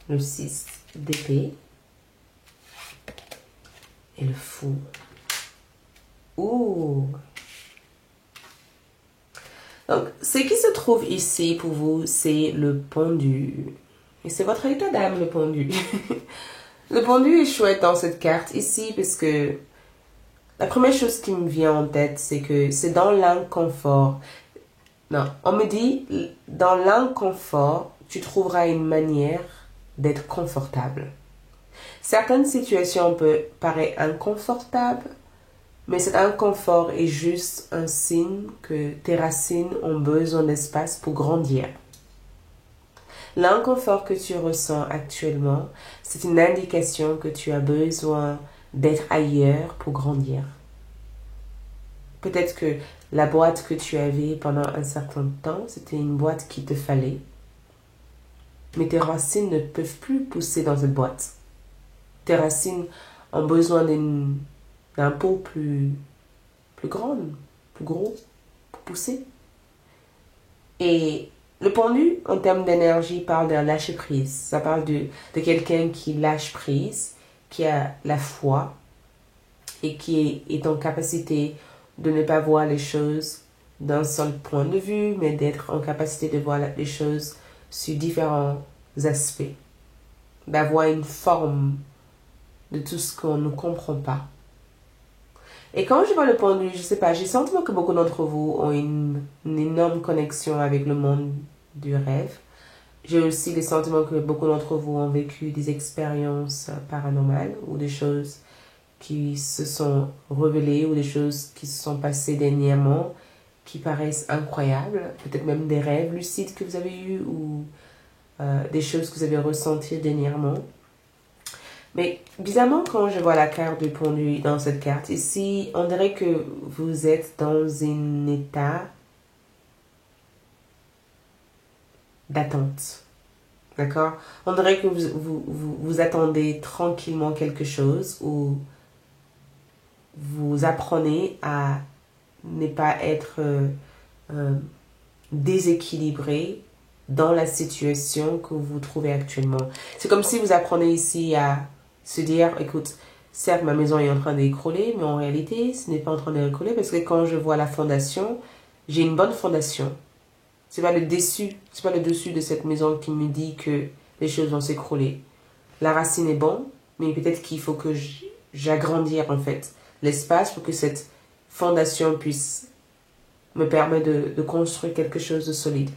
Le 6 d'épée. Et le fou. Ouh. Donc, ce qui se trouve ici pour vous, c'est le pendu. Et c'est votre état d'âme, le pendu. Le pendu est chouette dans cette carte ici parce que la première chose qui me vient en tête, c'est que c'est dans l'inconfort. Non, on me dit, dans l'inconfort, tu trouveras une manière d'être confortable. Certaines situations peuvent paraître inconfortables, mais cet inconfort est juste un signe que tes racines ont besoin d'espace pour grandir. L'inconfort que tu ressens actuellement, c'est une indication que tu as besoin d'être ailleurs pour grandir. Peut-être que la boîte que tu avais pendant un certain temps, c'était une boîte qui te fallait. Mais tes racines ne peuvent plus pousser dans cette boîte. Tes racines ont besoin d'un pot plus grand, plus gros, pour pousser. Et le pendu, en termes d'énergie, parle d'un lâcher-prise. Ça parle de quelqu'un qui lâche prise, qui a la foi et qui est en capacité de ne pas voir les choses d'un seul point de vue, mais d'être en capacité de voir les choses sur différents aspects. D'avoir une forme de tout ce qu'on ne comprend pas. Et quand je vois le pendu, je sais pas, j'ai le sentiment que beaucoup d'entre vous ont une énorme connexion avec le monde du rêve. J'ai aussi le sentiment que beaucoup d'entre vous ont vécu des expériences paranormales ou des choses qui se sont révélées ou des choses qui se sont passées dernièrement qui paraissent incroyables. Peut-être même des rêves lucides que vous avez eus ou des choses que vous avez ressenties dernièrement. Mais bizarrement, quand je vois la carte du pendu dans cette carte ici, on dirait que vous êtes dans un état d'attente. D'accord? On dirait que vous attendez tranquillement quelque chose ou vous apprenez à ne pas être déséquilibré dans la situation que vous trouvez actuellement. C'est comme si vous apprenez ici à se dire, écoute, certes ma maison est en train d'écrouler, mais en réalité ce n'est pas en train d'écrouler parce que quand je vois la fondation, j'ai une bonne fondation. C'est pas le dessus de cette maison qui me dit que les choses vont s'écrouler. La racine est bonne, mais peut-être qu'il faut que j'agrandisse en fait l'espace pour que cette fondation puisse me permettre de construire quelque chose de solide.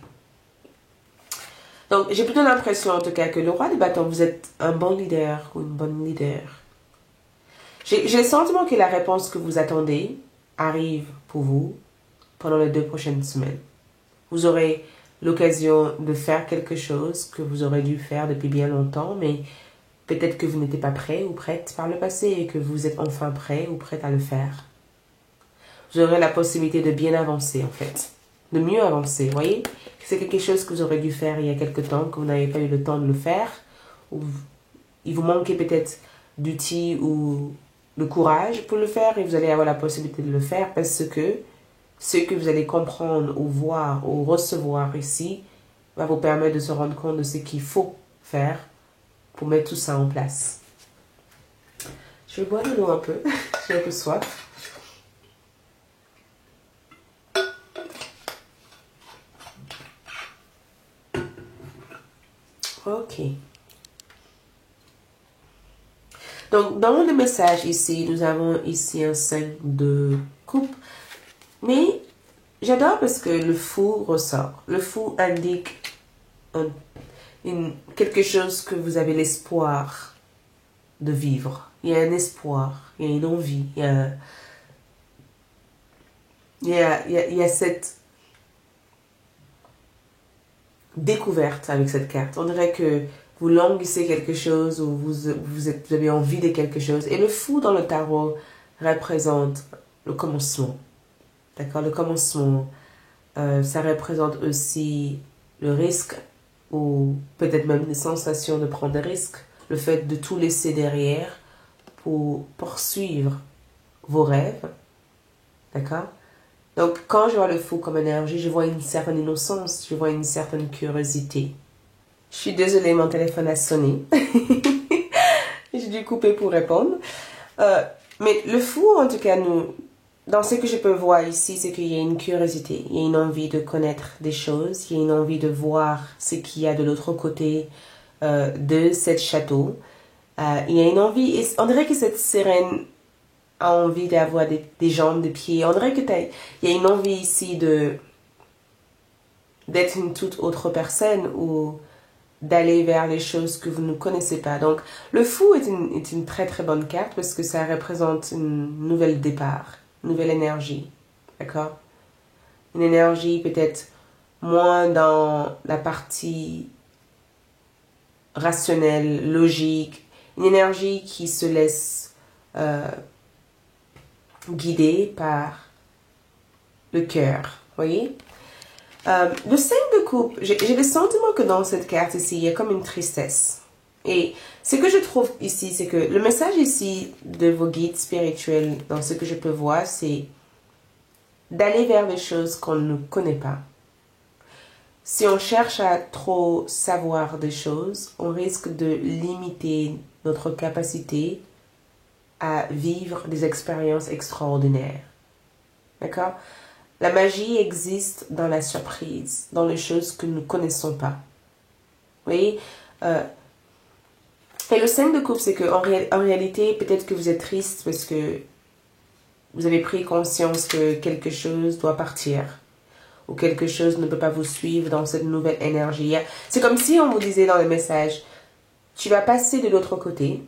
Donc, j'ai plutôt l'impression, en tout cas, que le roi des bâtons, vous êtes un bon leader ou une bonne leader. J'ai le sentiment que la réponse que vous attendez arrive pour vous pendant les 2 prochaines semaines. Vous aurez l'occasion de faire quelque chose que vous aurez dû faire depuis bien longtemps, mais peut-être que vous n'étiez pas prêt ou prête par le passé et que vous êtes enfin prêt ou prête à le faire. Vous aurez la possibilité de bien avancer, en fait. De mieux avancer, vous voyez? C'est quelque chose que vous aurez dû faire il y a quelque temps, que vous n'avez pas eu le temps de le faire, ou il vous manquait peut-être d'outils ou de courage pour le faire, et vous allez avoir la possibilité de le faire parce que ce que vous allez comprendre ou voir ou recevoir ici va vous permettre de se rendre compte de ce qu'il faut faire pour mettre tout ça en place. Je vais boire de l'eau un peu, j'ai un peu soif. Ok. Donc, dans le message ici, nous avons ici un 5 de coupe. Mais j'adore parce que le fou ressort. Le fou indique quelque chose que vous avez l'espoir de vivre. Il y a un espoir, il y a une envie, il y a cette découverte avec cette carte. On dirait que vous languissez quelque chose ou vous avez envie de quelque chose. Et le fou dans le tarot représente le commencement. D'accord? Le commencement, ça représente aussi le risque ou peut-être même des sensations de prendre des risques. Le fait de tout laisser derrière pour poursuivre vos rêves. D'accord? Donc, quand je vois le fou comme énergie, je vois une certaine innocence, je vois une certaine curiosité. Je suis désolée, mon téléphone a sonné. J'ai dû couper pour répondre. Mais le fou, en tout cas, dans ce que je peux voir ici, c'est qu'il y a une curiosité, il y a une envie de connaître des choses, il y a une envie de voir ce qu'il y a de l'autre côté de cette château. Il y a une envie, et on dirait que cette sirène a envie d'avoir des jambes, des pieds. On dirait qu'il y a une envie ici d'être une toute autre personne ou d'aller vers les choses que vous ne connaissez pas. Donc, le fou est une très très bonne carte parce que ça représente une nouvelle départ, une nouvelle énergie. D'accord? Une énergie peut-être moins dans la partie rationnelle, logique. Une énergie qui se laisse guider par le cœur. Voyez? Le 5 de coupe, j'ai le sentiment que dans cette carte ici, il y a comme une tristesse. Et ce que je trouve ici, c'est que le message ici de vos guides spirituels, dans ce que je peux voir, c'est d'aller vers des choses qu'on ne connaît pas. Si on cherche à trop savoir des choses, on risque de limiter notre capacité à vivre des expériences extraordinaires. D'accord? La magie existe dans la surprise, dans les choses que nous ne connaissons pas. Vous voyez? Et le 5 de coupe, c'est qu'en réalité, peut-être que vous êtes triste parce que vous avez pris conscience que quelque chose doit partir. Ou quelque chose ne peut pas vous suivre dans cette nouvelle énergie. C'est comme si on vous disait dans le message, tu vas passer de l'autre côté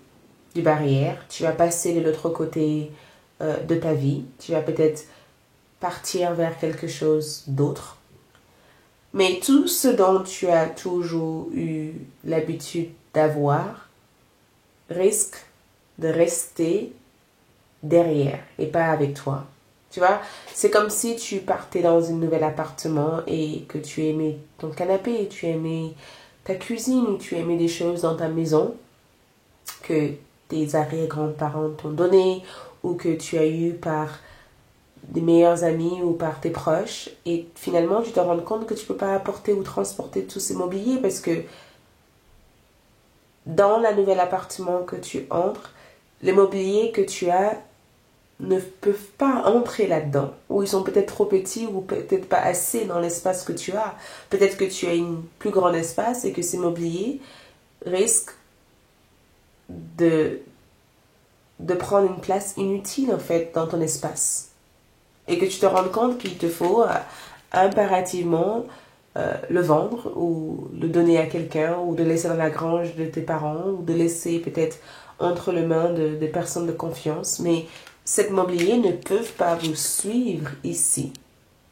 du barrière, tu vas passer de l'autre côté de ta vie, tu vas peut-être partir vers quelque chose d'autre. Mais tout ce dont tu as toujours eu l'habitude d'avoir risque de rester derrière et pas avec toi. Tu vois, c'est comme si tu partais dans un nouvel appartement et que tu aimais ton canapé, tu aimais ta cuisine, tu aimais des choses dans ta maison que tes arrière-grands-parents t'ont donné ou que tu as eu par des meilleurs amis ou par tes proches, et finalement tu te rends compte que tu ne peux pas apporter ou transporter tous ces mobiliers parce que dans le nouvel appartement que tu entres, les mobiliers que tu as ne peuvent pas entrer là-dedans, ou ils sont peut-être trop petits ou peut-être pas assez dans l'espace que tu as. Peut-être que tu as un plus grand espace et que ces mobiliers risquent de prendre une place inutile en fait dans ton espace. Et que tu te rends compte qu'il te faut impérativement le vendre ou le donner à quelqu'un ou de laisser dans la grange de tes parents ou de laisser peut-être entre les mains de personnes de confiance. Mais ces mobiliers ne peuvent pas vous suivre ici.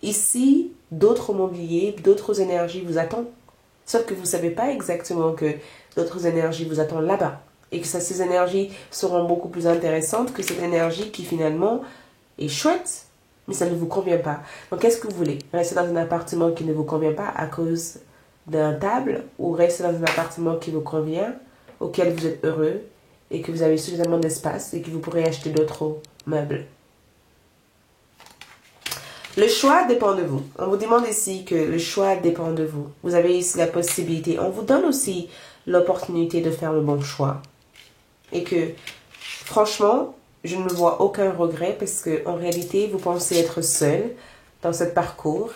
Ici, d'autres mobiliers, d'autres énergies vous attendent. Sauf que vous ne savez pas exactement que d'autres énergies vous attendent là-bas. Et que ces énergies seront beaucoup plus intéressantes que cette énergie qui finalement est chouette, mais ça ne vous convient pas. Donc, qu'est-ce que vous voulez? Rester dans un appartement qui ne vous convient pas à cause d'un table, ou rester dans un appartement qui vous convient, auquel vous êtes heureux, et que vous avez suffisamment d'espace, et que vous pourrez acheter d'autres meubles. Le choix dépend de vous. On vous demande ici que le choix dépend de vous. Vous avez ici la possibilité. On vous donne aussi l'opportunité de faire le bon choix. Et que, franchement, je ne vois aucun regret parce que en réalité, vous pensez être seul dans ce parcours,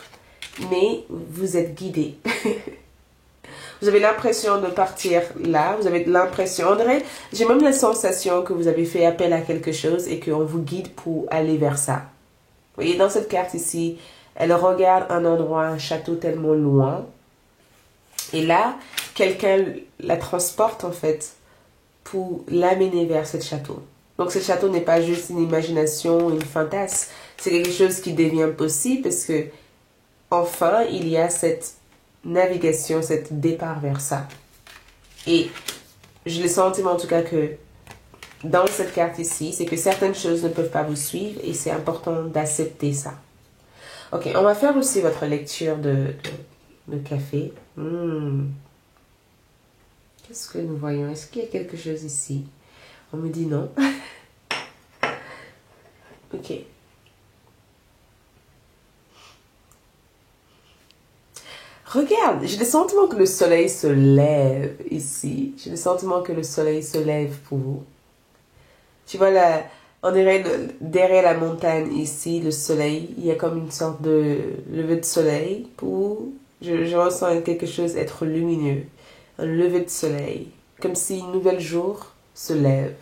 mais vous êtes guidé. Vous avez l'impression de partir là, vous avez l'impression, j'ai même la sensation que vous avez fait appel à quelque chose et qu'on vous guide pour aller vers ça. Vous voyez, dans cette carte ici, elle regarde un endroit, un château tellement loin. Et là, quelqu'un la transporte en fait pour l'amener vers ce château. Donc ce château n'est pas juste une imagination, une fantasme. C'est quelque chose qui devient possible parce que enfin, il y a cette navigation, cet départ vers ça. Et j'ai le sentiment en tout cas que dans cette carte ici, c'est que certaines choses ne peuvent pas vous suivre et c'est important d'accepter ça. Ok, on va faire aussi votre lecture de café. Qu'est-ce que nous voyons? Est-ce qu'il y a quelque chose ici? On me dit non. Ok. Regarde, j'ai le sentiment que le soleil se lève ici. J'ai le sentiment que le soleil se lève pour vous. Tu vois, là, on dirait derrière la montagne ici, le soleil. Il y a comme une sorte de lever de soleil. Je ressens quelque chose être lumineux. Un lever de soleil. Comme si un nouvel jour se lève.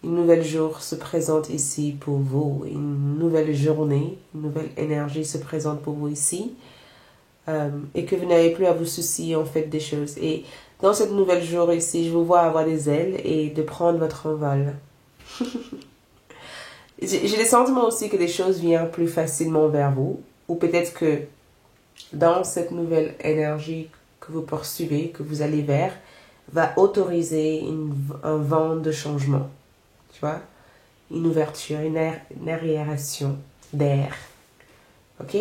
Une nouvelle jour se présente ici pour vous. Une nouvelle journée, une nouvelle énergie se présente pour vous ici. Et que vous n'avez plus à vous soucier en fait des choses. Et dans cette nouvelle jour ici, je vous vois avoir des ailes et de prendre votre envol. J'ai le sentiment aussi que les choses viennent plus facilement vers vous. Ou peut-être que dans cette nouvelle énergie que vous poursuivez, que vous allez vers, va autoriser un vent de changement. Tu vois? Une ouverture, une aération d'air. Ok?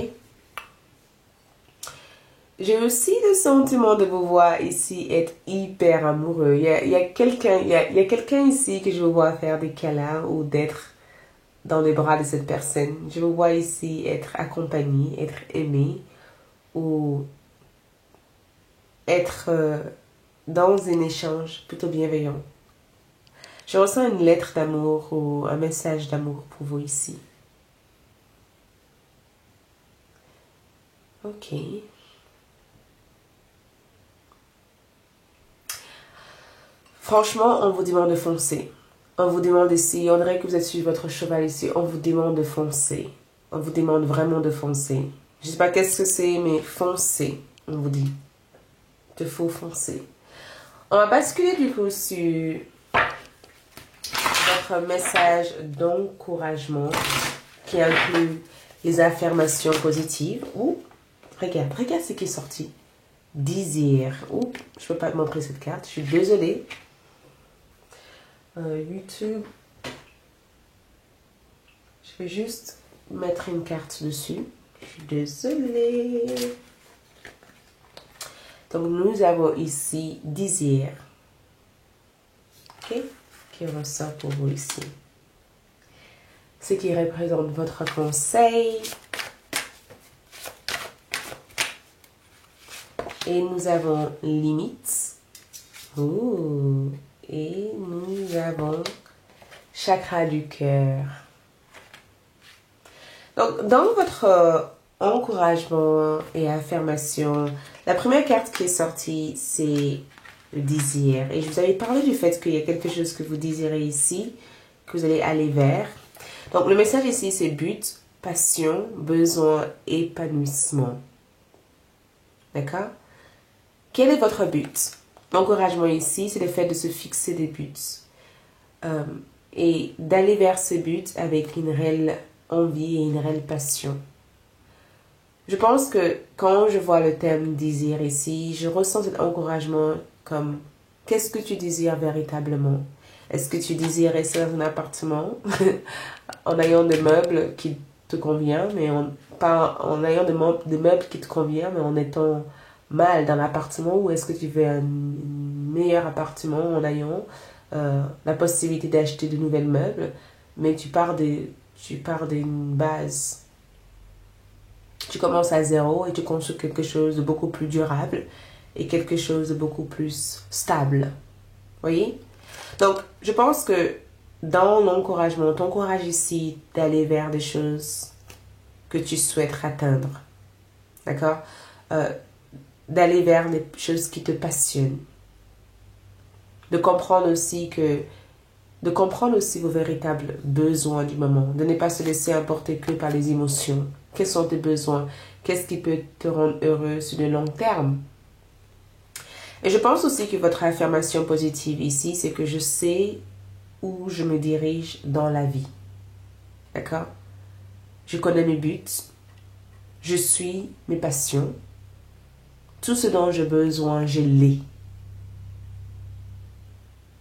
J'ai aussi le sentiment de vous voir ici être hyper amoureux. Il y a quelqu'un ici que je vous vois faire des câlins ou d'être dans les bras de cette personne. Je vous vois ici être accompagné, être aimé ou être dans un échange plutôt bienveillant. Je ressens une lettre d'amour ou un message d'amour pour vous ici. Ok. Franchement, on vous demande de foncer. On vous demande ici, on dirait que vous êtes sur votre cheval ici, on vous demande de foncer. On vous demande vraiment de foncer. Je ne sais pas qu'est-ce que c'est, mais foncez, on vous dit. Il faut foncer. On va basculer du coup sur votre message d'encouragement qui inclut les affirmations positives. Ou, regarde ce qui est sorti. Désir. Ouh, je ne peux pas montrer cette carte, je suis désolée. YouTube. Je vais juste mettre une carte dessus. Je suis désolée. Donc nous avons ici désir. Ok? Qui ressort pour vous ici. Ce qui représente votre conseil. Et nous avons limite. Ouh. Et nous avons chakra du cœur. Donc, dans votre encouragement et affirmation, la première carte qui est sortie, c'est le désir. Et je vous avais parlé du fait qu'il y a quelque chose que vous désirez ici, que vous allez aller vers. Donc, le message ici, c'est but, passion, besoin, épanouissement. D'accord? Quel est votre but? L'encouragement ici, c'est le fait de se fixer des buts et d'aller vers ce but avec une réelle envie et une réelle passion. Je pense que quand je vois le thème désir ici, je ressens cet encouragement comme qu'est-ce que tu désires véritablement? Est-ce que tu désires rester dans un appartement en ayant des meubles qui te conviennent, mais pas en ayant des meubles qui te conviennent, mais en étant mal dans l'appartement, ou est-ce que tu veux un meilleur appartement en ayant la possibilité d'acheter de nouveaux meubles, mais tu pars d'une base Tu commences à zéro et tu construis quelque chose de beaucoup plus durable et quelque chose de beaucoup plus stable. Voyez? Donc, je pense que dans l'encouragement, t'encourage ici d'aller vers des choses que tu souhaites atteindre. D'accord? D'aller vers des choses qui te passionnent. De comprendre aussi vos véritables besoins du moment. De ne pas se laisser emporter que par les émotions. Quels sont tes besoins? Qu'est-ce qui peut te rendre heureux sur le long terme? Et je pense aussi que votre affirmation positive ici, c'est que je sais où je me dirige dans la vie. D'accord? Je connais mes buts. Je suis mes passions. Tout ce dont j'ai besoin, je l'ai.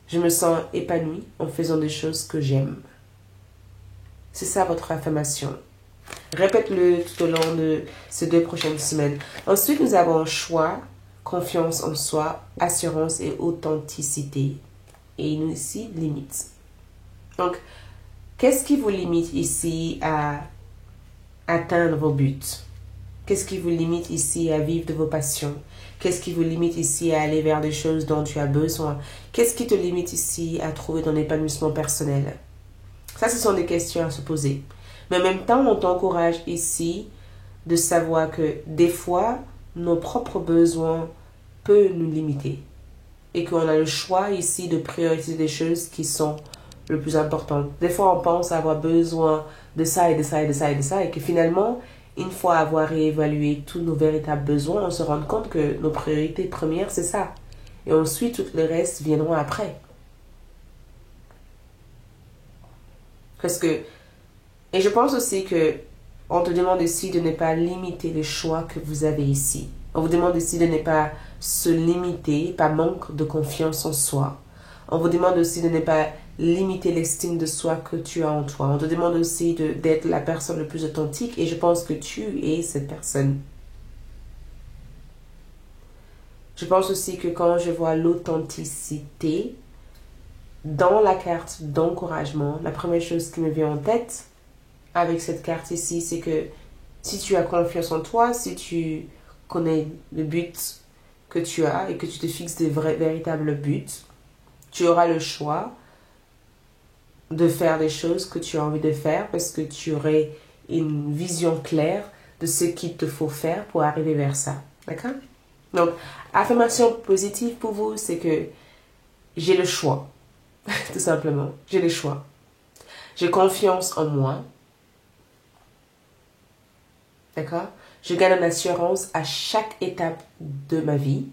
Je me sens épanouie en faisant des choses que j'aime. C'est ça votre affirmation. Répète-le tout au long de ces 2 prochaines semaines. Ensuite, nous avons choix, confiance en soi, assurance et authenticité. Et nous ici, limite. Donc, qu'est-ce qui vous limite ici à atteindre vos buts? Qu'est-ce qui vous limite ici à vivre de vos passions? Qu'est-ce qui vous limite ici à aller vers des choses dont tu as besoin? Qu'est-ce qui te limite ici à trouver ton épanouissement personnel? Ça, ce sont des questions à se poser. Mais en même temps, on t'encourage ici de savoir que des fois, nos propres besoins peuvent nous limiter. Et qu'on a le choix ici de prioriser des choses qui sont le plus importantes. Des fois, on pense avoir besoin de ça et de ça et de ça et de ça. Et que finalement, une fois avoir réévalué tous nos véritables besoins, on se rend compte que nos priorités premières, c'est ça. Et ensuite, tout le reste viendront après. Et je pense aussi que on te demande ici de ne pas limiter les choix que vous avez ici. On vous demande ici de ne pas se limiter par manque de confiance en soi. On vous demande aussi de ne pas limiter l'estime de soi que tu as en toi. On te demande aussi d'être la personne la plus authentique et je pense que tu es cette personne. Je pense aussi que quand je vois l'authenticité dans la carte d'encouragement, la première chose qui me vient en tête avec cette carte ici, c'est que si tu as confiance en toi, si tu connais le but que tu as et que tu te fixes des véritables buts, tu auras le choix de faire des choses que tu as envie de faire parce que tu aurais une vision claire de ce qu'il te faut faire pour arriver vers ça. D'accord? Donc, affirmation positive pour vous, c'est que j'ai le choix. Tout simplement. J'ai le choix. J'ai confiance en moi. D'accord? Je gagne en assurance à chaque étape de ma vie.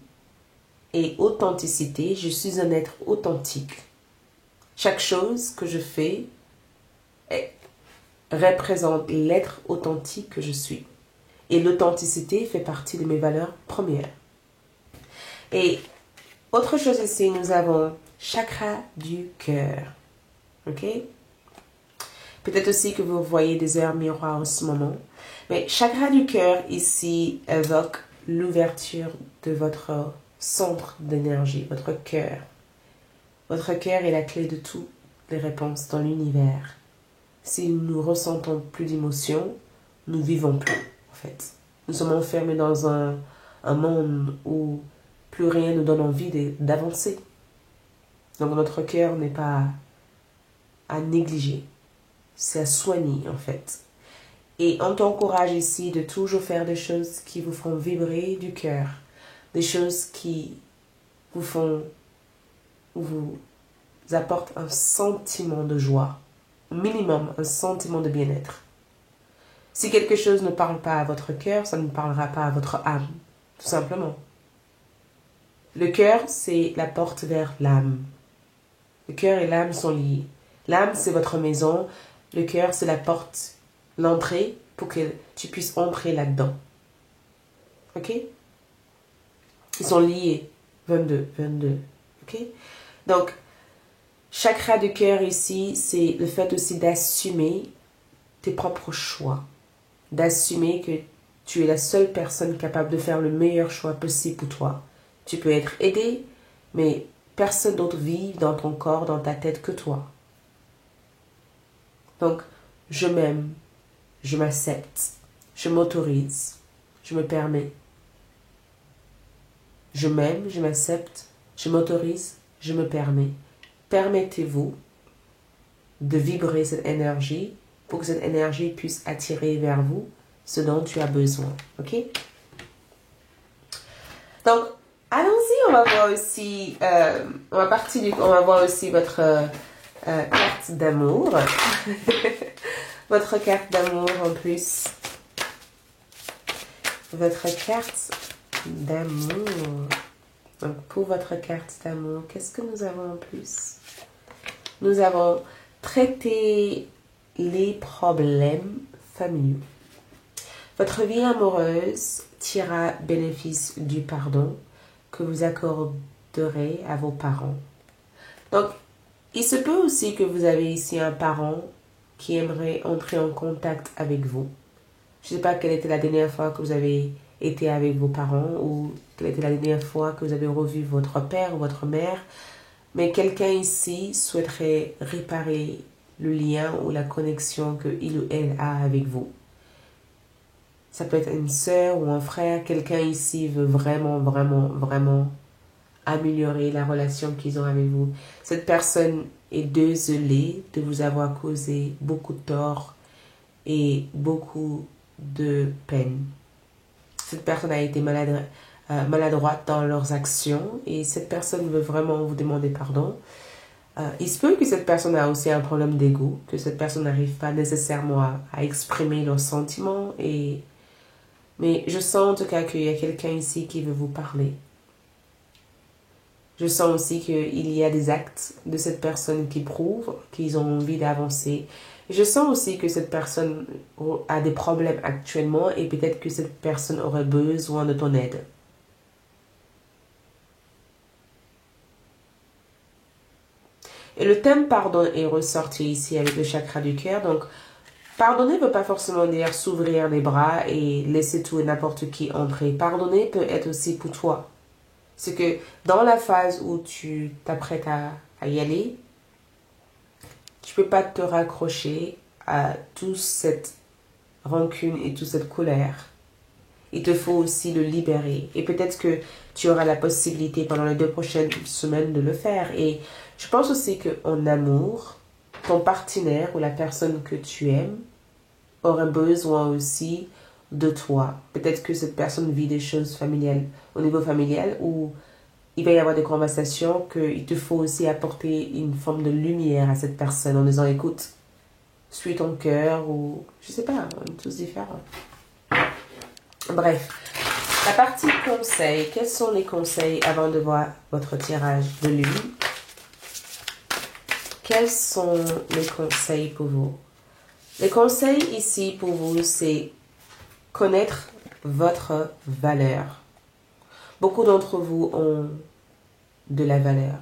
Et authenticité, je suis un être authentique. Chaque chose que je fais représente l'être authentique que je suis. Et l'authenticité fait partie de mes valeurs premières. Et autre chose ici, nous avons chakra du cœur. Ok? Peut-être aussi que vous voyez des heures miroirs en ce moment. Mais chakra du cœur ici évoque l'ouverture de votre centre d'énergie, votre cœur. Votre cœur est la clé de toutes les réponses dans l'univers. Si nous ressentons plus d'émotions, nous vivons plus, en fait. Nous sommes enfermés dans un monde où plus rien nous donne envie d'avancer. Donc notre cœur n'est pas à négliger, c'est à soigner, en fait. Et on t'encourage ici de toujours faire des choses qui vous font vibrer du cœur, des choses qui vous apportent un sentiment de joie, au minimum un sentiment de bien-être. Si quelque chose ne parle pas à votre cœur, ça ne parlera pas à votre âme, tout simplement. Le cœur, c'est la porte vers l'âme. Le cœur et l'âme sont liés. L'âme, c'est votre maison. Le cœur, c'est la porte, l'entrée, pour que tu puisses entrer là-dedans. Ok? Ils sont liés. 22. Ok? Donc, chakra du cœur ici, c'est le fait aussi d'assumer tes propres choix. D'assumer que tu es la seule personne capable de faire le meilleur choix possible pour toi. Tu peux être aidé, mais personne d'autre vit dans ton corps, dans ta tête que toi. Donc, je m'aime, je m'accepte, Je m'autorise. Je me permets. Je m'aime, je m'accepte. Je m'autorise, je me permets. Permettez-vous de vibrer cette énergie pour que cette énergie puisse attirer vers vous ce dont tu as besoin. Ok? Donc, allons-y, on va voir aussi, on va voir aussi votre carte d'amour. Votre carte d'amour en plus. Votre carte d'amour. Donc, pour votre carte d'amour, qu'est-ce que nous avons en plus? Nous avons traité les problèmes familiaux. Votre vie amoureuse tirera bénéfice du pardon que vous accorderez à vos parents. Donc, il se peut aussi que vous avez ici un parent qui aimerait entrer en contact avec vous. Je ne sais pas quelle était la dernière fois que vous avez été avec vos parents ou quelle était la dernière fois que vous avez revu votre père ou votre mère. Mais quelqu'un ici souhaiterait réparer le lien ou la connexion que il ou elle a avec vous. Ça peut être une sœur ou un frère. Quelqu'un ici veut vraiment améliorer la relation qu'ils ont avec vous. Cette personne est désolée de vous avoir causé beaucoup de tort et beaucoup de peine. Cette personne a été maladroite dans leurs actions et cette personne veut vraiment vous demander pardon. Il se peut que cette personne a aussi un problème d'ego, que cette personne n'arrive pas nécessairement à exprimer leurs sentiments. Mais je sens en tout cas qu'il y a quelqu'un ici qui veut vous parler. Je sens aussi qu'il y a des actes de cette personne qui prouvent qu'ils ont envie d'avancer. Je sens aussi que cette personne a des problèmes actuellement et peut-être que cette personne aurait besoin de ton aide. Et le thème pardon est ressorti ici avec le chakra du cœur. Donc, pardonner ne veut pas forcément dire s'ouvrir les bras et laisser tout et n'importe qui entrer. Pardonner peut être aussi pour toi. C'est que dans la phase où tu t'apprêtes à y aller, tu ne peux pas te raccrocher à toute cette rancune et toute cette colère. Il te faut aussi le libérer. Et peut-être que tu auras la possibilité pendant les 2 prochaines semaines de le faire. Et je pense aussi qu'en amour, ton partenaire ou la personne que tu aimes aurait besoin aussi de toi. Peut-être que cette personne vit des choses familiales, au niveau familial, où il va y avoir des conversations qu'il te faut aussi apporter une forme de lumière à cette personne en disant écoute, suis ton cœur ou je sais pas, on est tous différents. Bref, la partie conseils. Quels sont les conseils avant de voir votre tirage de lune? Quels sont les conseils pour vous? Les conseils ici pour vous, c'est connaître votre valeur. Beaucoup d'entre vous ont de la valeur.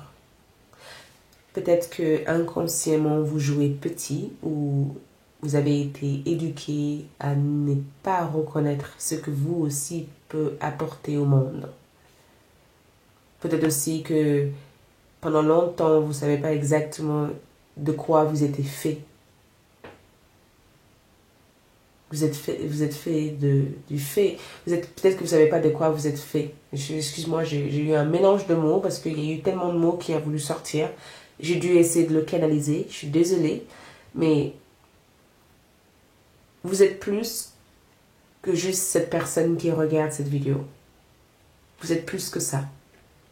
Peut-être que inconsciemment vous jouez petit ou vous avez été éduqué à ne pas reconnaître ce que vous aussi peut apporter au monde. Peut-être aussi que pendant longtemps vous ne savez pas exactement de quoi vous êtes fait. Vous êtes fait du fait. Peut-être que vous ne savez pas de quoi vous êtes fait. Excuse-moi, j'ai eu un mélange de mots parce qu'il y a eu tellement de mots qui a voulu sortir. J'ai dû essayer de le canaliser. Je suis désolée. Mais vous êtes plus que juste cette personne qui regarde cette vidéo. Vous êtes plus que ça.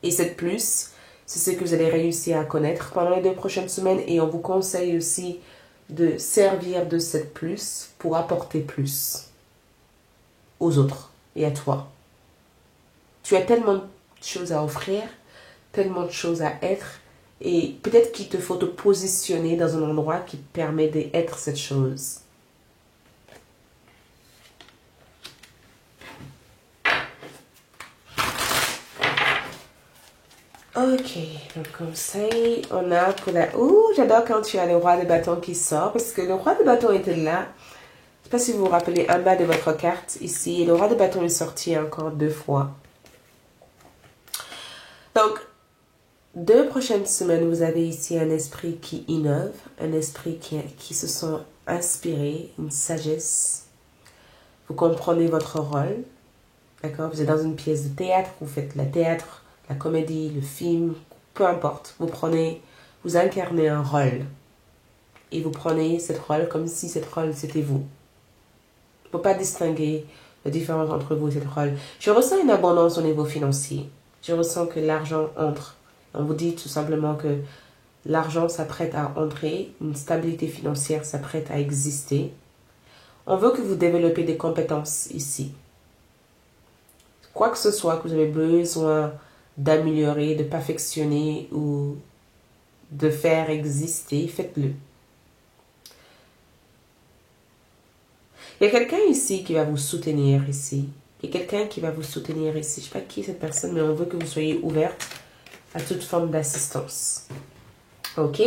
Et cette plus, c'est ce que vous allez réussir à connaître pendant les 2 prochaines semaines. Et on vous conseille aussi de servir de cette plus pour apporter plus aux autres et à toi. Tu as tellement de choses à offrir, tellement de choses à être et peut-être qu'il te faut te positionner dans un endroit qui te permet d'être cette chose. Ok, le conseil, on a pour la... Ouh, j'adore quand tu as le roi de bâton qui sort, parce que le roi de bâton était là. Je ne sais pas si vous vous rappelez en bas de votre carte, ici. Le roi de bâton est sorti encore 2 fois. Donc, 2 prochaines semaines, vous avez ici un esprit qui innove, un esprit qui se sent inspiré, une sagesse. vous comprenez votre rôle. D'accord? Vous êtes dans une pièce de théâtre, vous faites le théâtre, la comédie, le film, peu importe. Vous incarnez un rôle. Et vous prenez ce rôle comme si ce rôle c'était vous. Il ne faut pas distinguer la différence entre vous et ce rôle. Je ressens une abondance au niveau financier. Je ressens que l'argent entre. On vous dit tout simplement que l'argent s'apprête à entrer, une stabilité financière s'apprête à exister. On veut que vous développez des compétences ici. Quoi que ce soit que vous avez besoin d'améliorer, de perfectionner ou de faire exister, faites-le. Il y a quelqu'un ici qui va vous soutenir ici. Il y a quelqu'un qui va vous soutenir ici. Je ne sais pas qui est cette personne, mais on veut que vous soyez ouverte à toute forme d'assistance. Ok,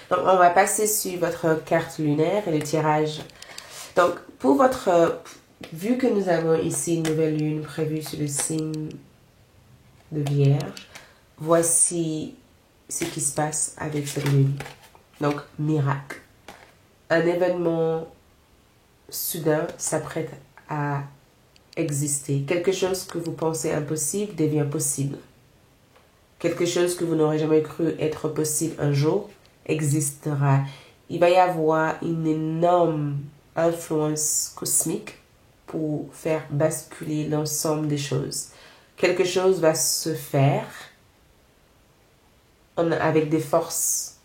donc on va passer sur votre carte lunaire et le tirage. Donc, pour votre... Vu que nous avons ici une nouvelle lune prévue sur le signe de Vierge, voici ce qui se passe avec cette lune. Donc, miracle. Un événement soudain s'apprête à exister. Quelque chose que vous pensez impossible devient possible. Quelque chose que vous n'aurez jamais cru être possible un jour existera. Il va y avoir une énorme influence cosmique pour faire basculer l'ensemble des choses. Quelque chose va se faire avec des forces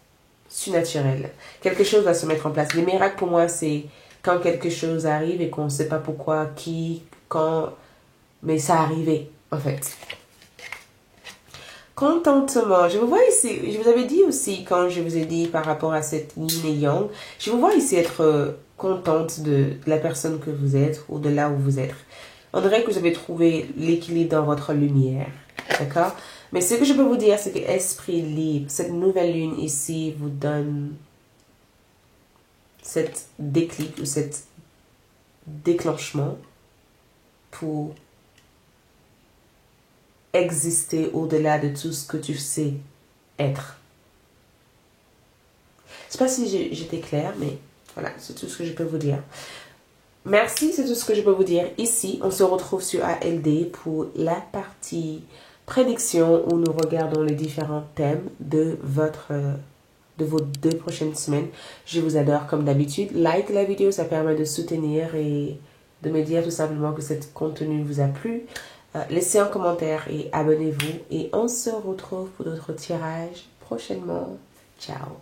surnaturelles. Quelque chose va se mettre en place. Les miracles pour moi, c'est quand quelque chose arrive et qu'on ne sait pas pourquoi, qui, quand, mais ça arrivait en fait. Contentement. Je vous vois ici, je vous avais dit aussi quand je vous ai dit par rapport à cette yin et yang, je vous vois ici être contente de la personne que vous êtes ou de là où vous êtes. On dirait que vous avez trouvé l'équilibre dans votre lumière. D'accord? Mais ce que je peux vous dire, c'est que esprit libre, cette nouvelle lune ici vous donne cette déclic ou cet déclenchement pour exister au-delà de tout ce que tu sais être. Je ne sais pas si j'étais claire, mais voilà, c'est tout ce que je peux vous dire. Merci, c'est tout ce que je peux vous dire. Ici, on se retrouve sur ALD pour la partie prédiction où nous regardons les différents thèmes de vos 2 prochaines semaines. Je vous adore comme d'habitude. Like la vidéo, ça permet de soutenir et de me dire tout simplement que ce contenu vous a plu. Laissez un commentaire et abonnez-vous. Et on se retrouve pour d'autres tirages prochainement. Ciao.